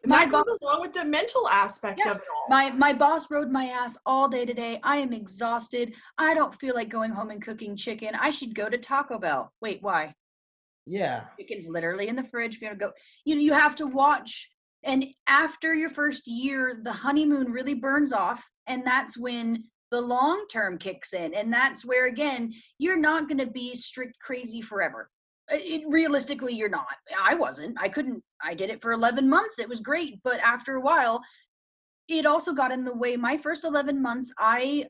That goes along with the mental aspect of it all. My boss rode my ass all day today. I am exhausted. I don't feel like going home and cooking chicken. I should go to Taco Bell. Wait, why? Yeah. Chicken's literally in the fridge. If you want to go, you have to watch. And after your first year, the honeymoon really burns off. And that's when the long term kicks in. And that's where, again, you're not going to be strict crazy forever. Realistically, you're not. I wasn't. I did it for 11 months. It was great. But after a while, it also got in the way. My first 11 months, I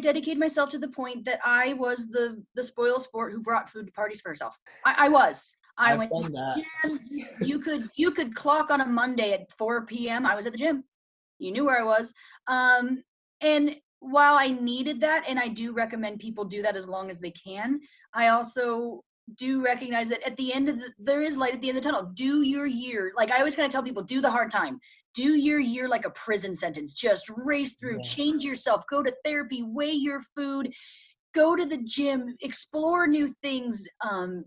dedicated myself to the point that I was the spoil sport who brought food to parties for herself. I went to the gym. You could clock on a Monday at 4 p.m. I was at the gym. You knew where I was. And while I needed that, and I do recommend people do that as long as they can, I also do recognize that at the end there is light at the end of the tunnel. Do your year. Like I always kind of tell people, do the hard time. Do your year like a prison sentence. Just race through, change yourself, go to therapy, weigh your food, go to the gym, explore new things,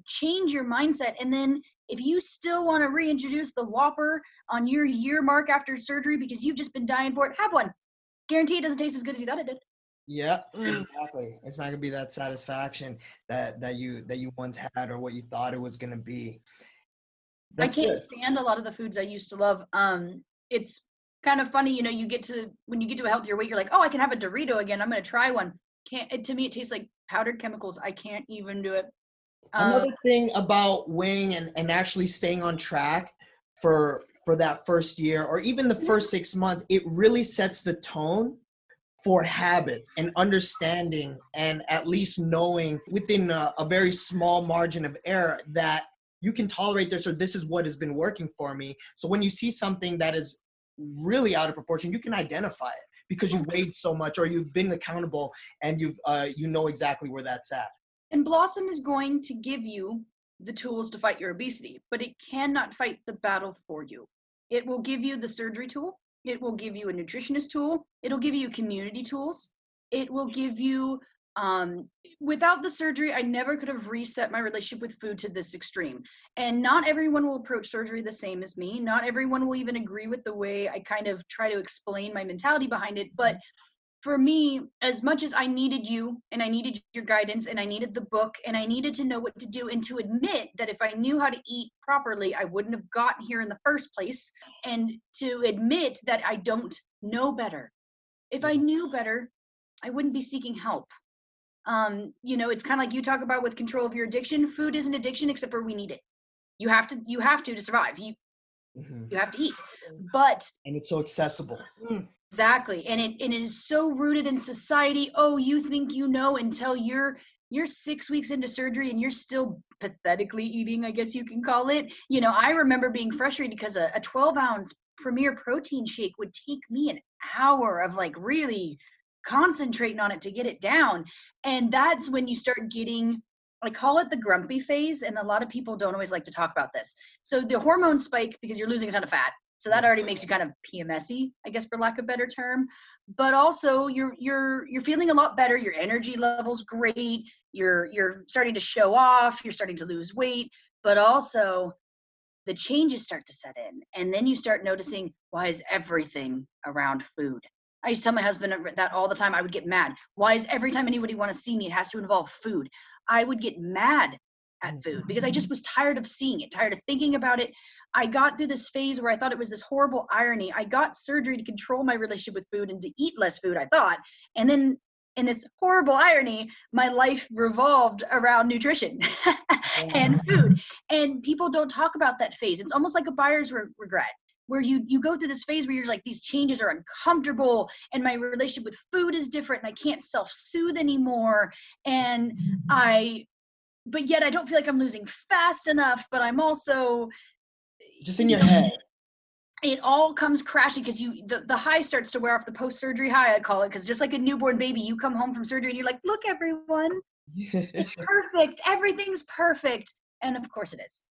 change your mindset. And then if you still want to reintroduce the Whopper on your year mark after surgery because you've just been dying for it, have one. Guarantee it doesn't taste as good as you thought it did. Yeah, exactly. It's not gonna be that satisfaction that you once had or what you thought it was gonna be. I can't stand a lot of the foods I used to love. It's kind of funny, when you get to a healthier weight, you're like, oh, I can have a Dorito again. I'm gonna try one. To me, it tastes like powdered chemicals. I can't even do it. Another thing about weighing and actually staying on track for that first year or even the first 6 months, it really sets the tone for habits and understanding and at least knowing within a very small margin of error that you can tolerate this or this is what has been working for me. So when you see something that is really out of proportion, you can identify it because you weighed so much or you've been accountable and you've you know exactly where that's at. And Blossom is going to give you the tools to fight your obesity, but it cannot fight the battle for you. It will give you the surgery tool. It will give you a nutritionist tool. It'll give you community tools. It will give you, without the surgery, I never could have reset my relationship with food to this extreme. And not everyone will approach surgery the same as me. Not everyone will even agree with the way I kind of try to explain my mentality behind it. But for me, as much as I needed you and I needed your guidance and I needed the book and I needed to know what to do and to admit that if I knew how to eat properly, I wouldn't have gotten here in the first place, and to admit that I don't know better. If I knew better, I wouldn't be seeking help. It's kind of like you talk about with control of your addiction. Food isn't addiction except for we need it. You have to survive. You have to eat. And it's so accessible. Exactly. And it is so rooted in society. Oh, you think you know until you're 6 weeks into surgery and you're still pathetically eating, I guess you can call it. I remember being frustrated because a 12-ounce Premier protein shake would take me an hour of like really concentrating on it to get it down. And that's when you start getting, I call it the grumpy phase. And a lot of people don't always like to talk about this. So the hormone spike because you're losing a ton of fat. So that already makes you kind of PMS-y, I guess, for lack of a better term. But also you're feeling a lot better. Your energy level's great. You're starting to show off. You're starting to lose weight. But also the changes start to set in. And then you start noticing, why is everything around food? I used to tell my husband that all the time. I would get mad. Why is every time anybody want to see me, it has to involve food? I would get mad at food because I just was tired of seeing it, tired of thinking about it. I got through this phase where I thought it was this horrible irony. I got surgery to control my relationship with food and to eat less food, I thought. And then in this horrible irony, my life revolved around nutrition and food. And people don't talk about that phase. It's almost like a buyer's regret, where you go through this phase where you're like, these changes are uncomfortable and my relationship with food is different and I can't self-soothe anymore. But yet I don't feel like I'm losing fast enough, but I'm also just in your head. It all comes crashing because the high starts to wear off, the post-surgery high, I call it, because just like a newborn baby, you come home from surgery and you're like, look, everyone, it's perfect. Everything's perfect. And of course it is.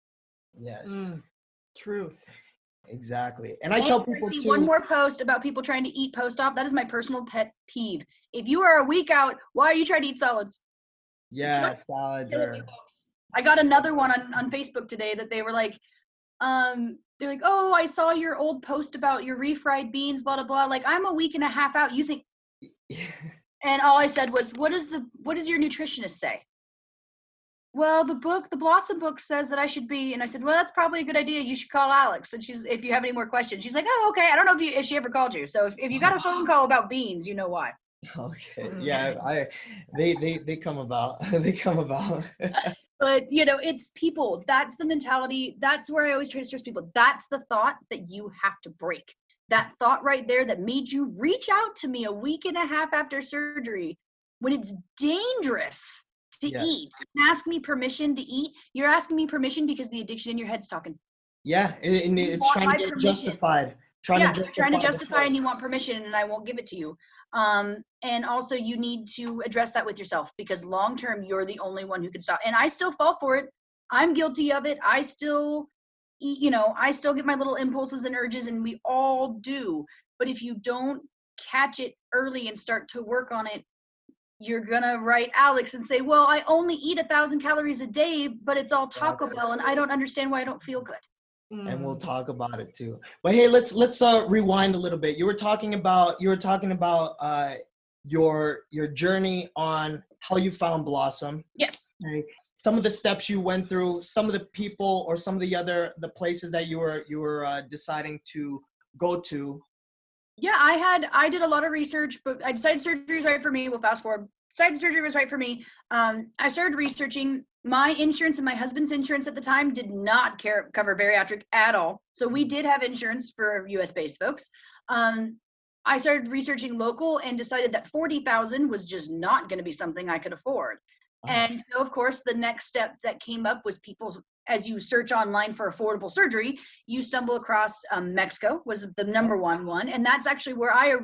Yes. Truth. Exactly. And I tell people too. One more post about people trying to eat post-op. That is my personal pet peeve. If you are a week out, why are you trying to eat solids? Yeah, salads are... I got another one on Facebook today that they were like, they're like, oh, I saw your old post about your refried beans, blah, blah, blah. Like, I'm a week and a half out. You think, and all I said was, what does your nutritionist say? Well, the Blossom book says that I should be, and I said, well, that's probably a good idea. You should call Alex. And if you have any more questions, she's like, oh, okay. I don't know if she ever called you. So if you got a phone call about beans, you know why. Okay. Yeah. They come about, they come about. But, it's people. That's the mentality. That's where I always try to stress people. That's the thought that you have to break. That thought right there that made you reach out to me a week and a half after surgery when it's dangerous to eat. And ask me permission to eat. You're asking me permission because the addiction in your head's talking. Yeah. And it's trying to get justified. Trying to justify and you want permission and I won't give it to you. And also you need to address that with yourself because long-term you're the only one who can stop. And I still fall for it. I'm guilty of it. I still get my little impulses and urges and we all do. But if you don't catch it early and start to work on it, you're gonna write Alex and say, well, I only eat 1,000 calories a day, but it's all Taco Bell and I don't understand why I don't feel good. And we'll talk about it too. But hey, let's rewind a little bit. You were talking about your journey on how you found Blossom. Yes. Okay. Some of the steps you went through, some of the people or some of the places that you were deciding to go to. Yeah, I did a lot of research, but I decided surgery was right for me. We'll fast forward. Decided surgery was right for me. I started researching. My insurance and my husband's insurance at the time did not cover bariatric at all. So we did have insurance for US-based folks. I started researching local and decided that $40,000 was just not going to be something I could afford. And so, of course, the next step that came up was people, as you search online for affordable surgery, you stumble across Mexico was the number one. And that's actually where I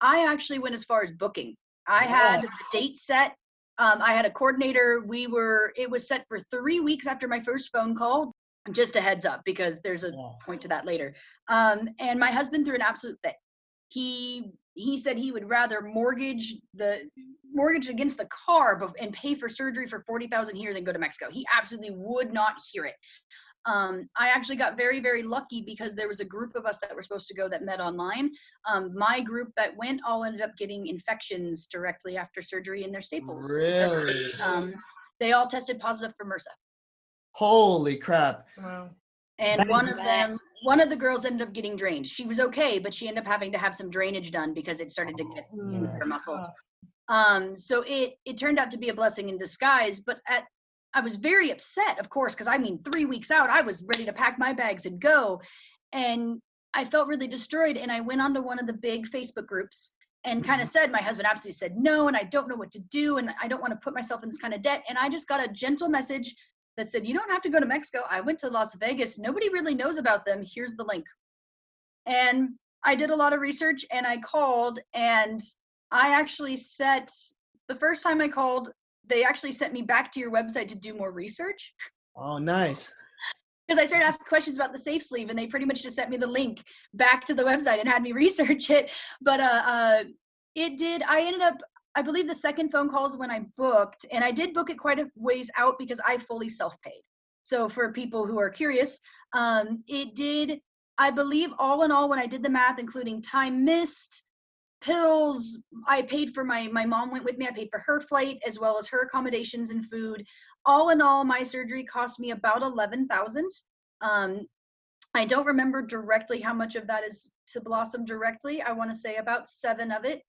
actually went as far as booking. I had the date set. I had a coordinator. It was set for 3 weeks after my first phone call. Just a heads up, because there's a point to that later. And my husband threw an absolute fit. He said he would rather mortgage against the car and pay for surgery for $40,000 here than go to Mexico. He absolutely would not hear it. I actually got very, very lucky because there was a group of us that were supposed to go that met online. My group that went all ended up getting infections directly after surgery in their staples. Really? They all tested positive for MRSA. Holy crap. Wow. And one of the girls ended up getting drained. She was okay, but she ended up having to have some drainage done because it started to get in her muscle. So it turned out to be a blessing in disguise, but I was very upset, of course, because 3 weeks out, I was ready to pack my bags and go. And I felt really destroyed. And I went onto one of the big Facebook groups and kind of said, my husband absolutely said no, and I don't know what to do. And I don't want to put myself in this kind of debt. And I just got a gentle message that said, you don't have to go to Mexico. I went to Las Vegas. Nobody really knows about them. Here's the link. And I did a lot of research and I called, and I actually the first time I called, they actually sent me back to your website to do more research. Oh, nice. Because I started asking questions about the safe sleeve, and they pretty much just sent me the link back to the website and had me research it. But it did. I ended up, I believe the second phone call is when I booked, and I did book it quite a ways out because I fully self-paid. So for people who are curious, it did, I believe all in all, when I did the math, including time missed, pills, I paid for my mom went with me. I paid for her flight as well as her accommodations and food. All in all, my surgery cost me about $11,000. I don't remember directly how much of that is to Blossom directly. I want to say about 7 of it.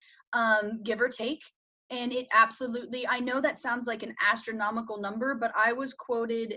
give or take. And it absolutely, I know that sounds like an astronomical number, but I was quoted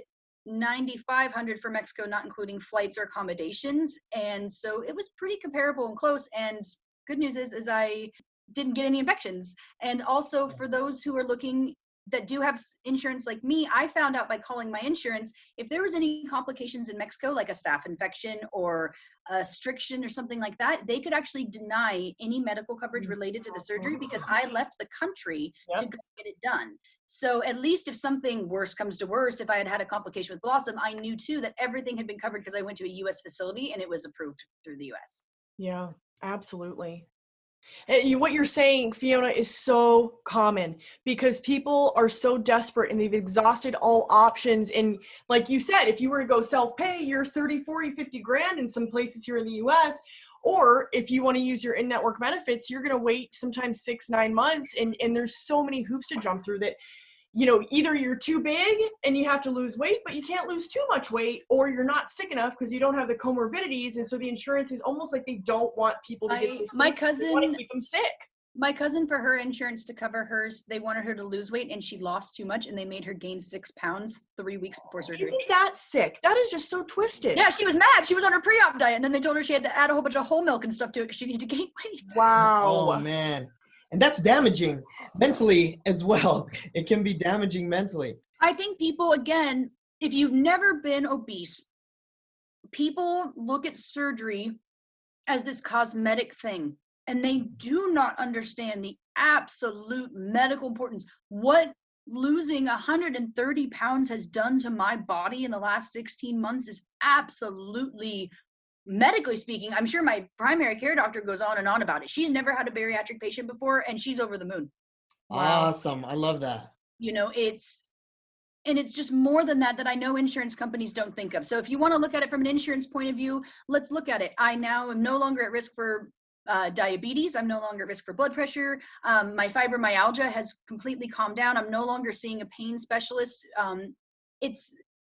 $9,500 for Mexico, not including flights or accommodations. And so it was pretty comparable and close. And good news is I didn't get any infections. And also for those who are looking that do have insurance like me, I found out by calling my insurance, if there was any complications in Mexico, like a staph infection or a stricture or something like that, they could actually deny any medical coverage related to the surgery because I left the country to go get it done. So at least if something worse comes to worse, if I had had a complication with Blossom, I knew too that everything had been covered because I went to a US facility and it was approved through the US. Yeah, absolutely. And what you're saying, Fiona, is so common because people are so desperate and they've exhausted all options. And like you said, if you were to go self-pay, you're 30, 40, 50 grand in some places here in the US. Or if you want to use your in-network benefits, you're going to wait sometimes 6-9 months. And there's so many hoops to jump through that, you know, either you're too big and you have to lose weight, but you can't lose too much weight, or you're not sick enough because you don't have the comorbidities. And so the insurance is almost like they don't want people to get my cousin, they want to keep them sick. My cousin, for her insurance to cover hers, they wanted her to lose weight and she lost too much and they made her gain 6 pounds 3 weeks before surgery. Isn't that sick? That is just so twisted. Yeah, she was mad. She was on her pre-op diet and then they told her she had to add a whole bunch of whole milk and stuff to it because she needed to gain weight. Wow. Oh, man. And that's damaging mentally as well. It can be damaging mentally. I think people, again, if you've never been obese, people look at surgery as this cosmetic thing, and they do not understand the absolute medical importance. What losing 130 pounds has done to my body in the last 16 months is absolutely, medically speaking, I'm sure my primary care doctor goes on and on about it. She's never had a bariatric patient before and she's over the moon. Awesome. I love that. You know, it's just more than that I know insurance companies don't think of. So if you want to look at it from an insurance point of view, let's look at it. I now am no longer at risk for diabetes. I'm no longer at risk for blood pressure. My fibromyalgia has completely calmed down. I'm no longer seeing a pain specialist.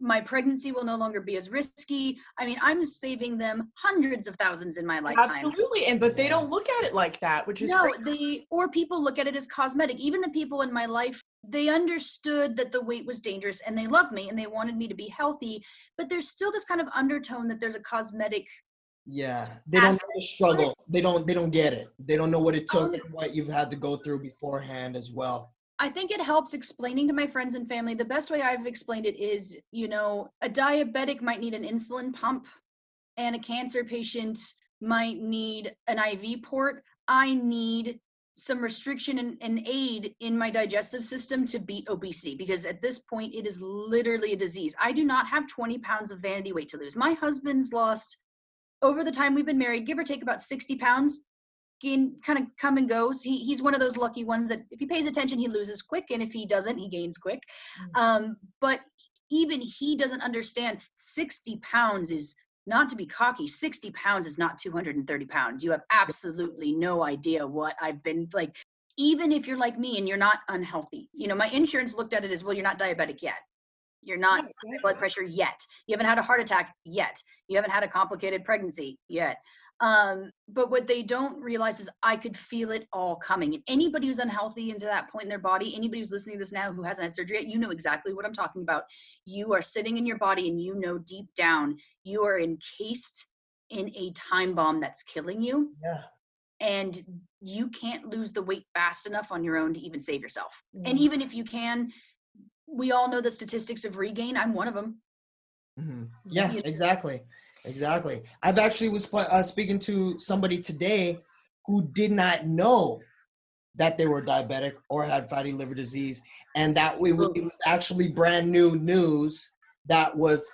My pregnancy will no longer be as risky. I mean, I'm saving them hundreds of thousands in my lifetime. Absolutely. But they don't look at it like that, which is great. Or people look at it as cosmetic. Even the people in my life, they understood that the weight was dangerous and they loved me and they wanted me to be healthy, but there's still this kind of undertone that there's a cosmetic. Yeah. They don't know the struggle. They don't get it. They don't know what it took and what you've had to go through beforehand as well. I think it helps explaining to my friends and family. The best way I've explained it is, you know, a diabetic might need an insulin pump and a cancer patient might need an IV port. I need some restriction and aid in my digestive system to beat obesity, because at this point it is literally a disease. I do not have 20 pounds of vanity weight to lose. My husband's lost, over the time we've been married, give or take about 60 pounds. Kind of come and goes. He's one of those lucky ones that if he pays attention, he loses quick. And if he doesn't, he gains quick. But even he doesn't understand 60 pounds is, not to be cocky, 60 pounds is not 230 pounds. You have absolutely no idea what I've been like. Even if you're like me and you're not unhealthy, you know, my insurance looked at it as, well, you're not diabetic yet. You're not high blood pressure yet. You haven't had a heart attack yet. You haven't had a complicated pregnancy yet. But what they don't realize is I could feel it all coming. And anybody who's unhealthy into that point in their body, anybody who's listening to this now who hasn't had surgery yet, you know exactly what I'm talking about. You are sitting in your body and you know deep down you are encased in a time bomb that's killing you. Yeah. And you can't lose the weight fast enough on your own to even save yourself. And even if you can, we all know the statistics of regain. I'm one of them. Yeah, exactly. Exactly. I've actually was speaking to somebody today who did not know that they were diabetic or had fatty liver disease. And that it was actually brand new news. That was,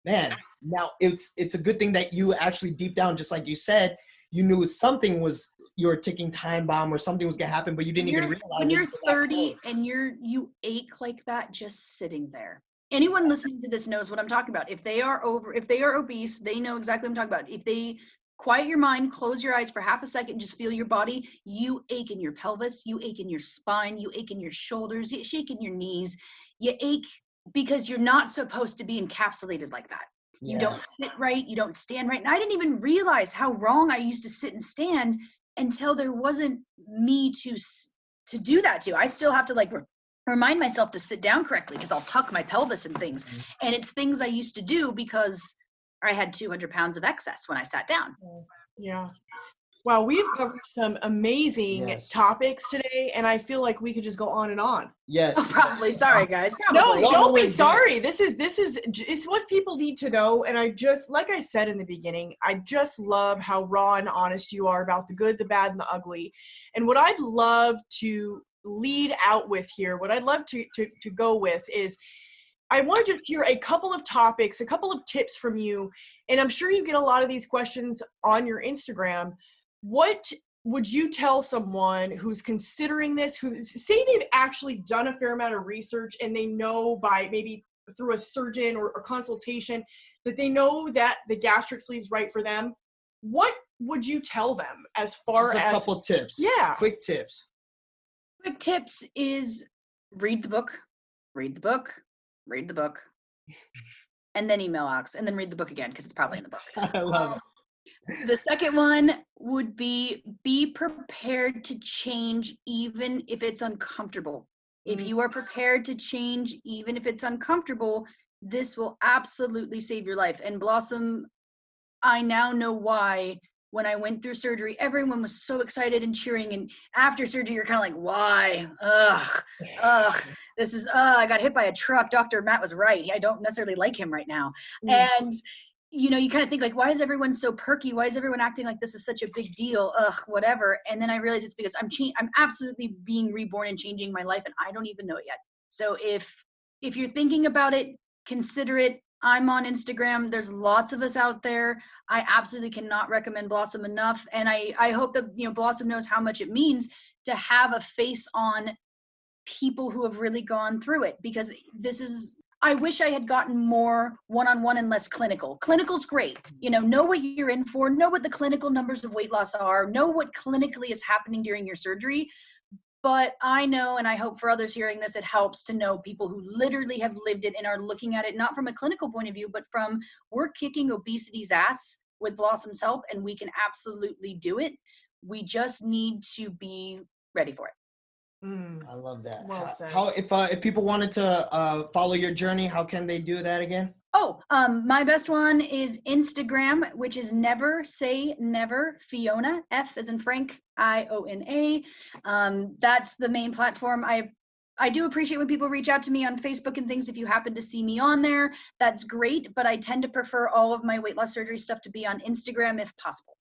man, now it's a good thing that you actually deep down, just like you said, you knew something was, you were ticking time bomb or something was going to happen, but you didn't even realize when you're 30 and you ache like that, just sitting there. Anyone listening to this knows what I'm talking about. If they are obese, they know exactly what I'm talking about. If they quiet your mind, close your eyes for half a second, just feel your body, you ache in your pelvis, you ache in your spine, you ache in your shoulders, you shake in your knees, you ache because you're not supposed to be encapsulated like that. You don't sit right, you don't stand right. And I didn't even realize how wrong I used to sit and stand until there wasn't me to do that to. I still have to like remind myself to sit down correctly because I'll tuck my pelvis and things. And it's things I used to do because I had 200 pounds of excess when I sat down. Yeah. Wow, we've covered some amazing topics today, and I feel like we could just go on and on. Yes. Probably. Sorry, guys. Probably. No, don't be sorry. This is what people need to know. And I just, like I said in the beginning, I just love how raw and honest you are about the good, the bad, and the ugly. And what I'd love to lead out with here, what I'd love to go with is, I want to just hear a couple of topics, a couple of tips from you. And I'm sure you get a lot of these questions on your Instagram. What would you tell someone who's considering this, who say they've actually done a fair amount of research and they know by maybe through a surgeon or consultation that they know that the gastric sleeve's right for them? What would you tell them as far as a couple tips? Yeah. Quick tips. Quick tips is read the book, and then email Alex, and then read the book again because it's probably in the book. I love it. The second one would be prepared to change even if it's uncomfortable. If you are prepared to change even if it's uncomfortable, this will absolutely save your life. And Blossom, I now know why when I went through surgery, everyone was so excited and cheering. And after surgery, you're kind of like, why? This is, I got hit by a truck. Dr. Matt was right. I don't necessarily like him right now. And you know, you kind of think like, why is everyone so perky? Why is everyone acting like this is such a big deal? Whatever. And then I realized it's because I'm absolutely being reborn and changing my life, and I don't even know it yet. So if you're thinking about it, consider it. I'm on Instagram. There's lots of us out there. I absolutely cannot recommend Blossom enough. And I hope that, you know, Blossom knows how much it means to have a face on people who have really gone through it, because I wish I had gotten more one-on-one and less clinical. Clinical's great. You know what you're in for, know what the clinical numbers of weight loss are, know what clinically is happening during your surgery. But I know, and I hope for others hearing this, it helps to know people who literally have lived it and are looking at it, not from a clinical point of view, but from, we're kicking obesity's ass with Blossom's help, and we can absolutely do it. We just need to be ready for it. I love that. Well said. How if people wanted to follow your journey, how can they do that again? My best one is Instagram, which is Never Say Never Fiona, F as in Frank, IONA. That's the main platform. I do appreciate when people reach out to me on Facebook and things. If you happen to see me on there, that's great. But I tend to prefer all of my weight loss surgery stuff to be on Instagram if possible.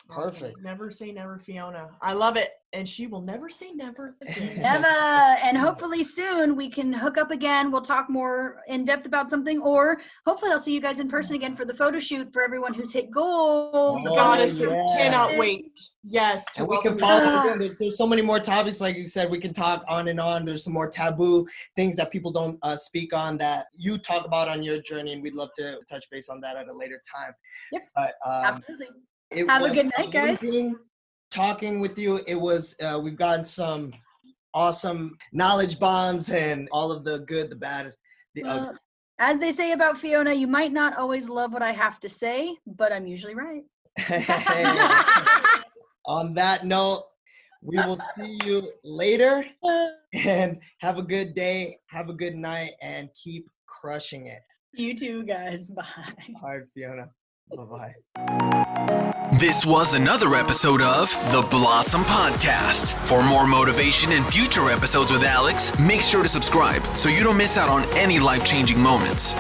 Perfect. Awesome. Never say never, Fiona. I love it. And she will never say never again. Never. And hopefully soon we can hook up again. We'll talk more in depth about something, or hopefully I'll see you guys in person again for the photo shoot for everyone who's hit gold. Cannot wait. Yes. And we can follow again. There's so many more topics, like you said, we can talk on and on. There's some more taboo things that people don't speak on that you talk about on your journey, and we'd love to touch base on that at a later time. Yep. But, absolutely. Have a good night, guys. Talking with you. It was, we've gotten some awesome knowledge bombs and all of the good, the bad, the ugly. As they say about Fiona, you might not always love what I have to say, but I'm usually right. On that note, we will see you later, and have a good day, have a good night, and keep crushing it. You too, guys. Bye. All right, Fiona. Bye-bye. This was another episode of the Blossom Podcast. For more motivation and future episodes with Alex, make sure to subscribe so you don't miss out on any life-changing moments.